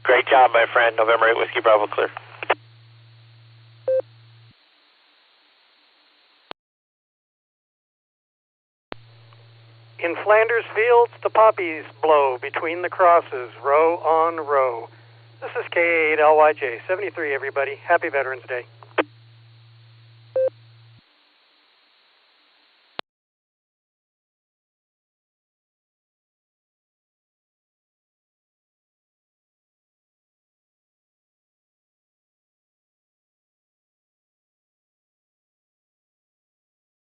Great job, my friend. November 8 Whiskey Bravo clear. In Flanders fields, the poppies blow between the crosses, row on row. This is K8LYJ 73, everybody. Happy Veterans Day.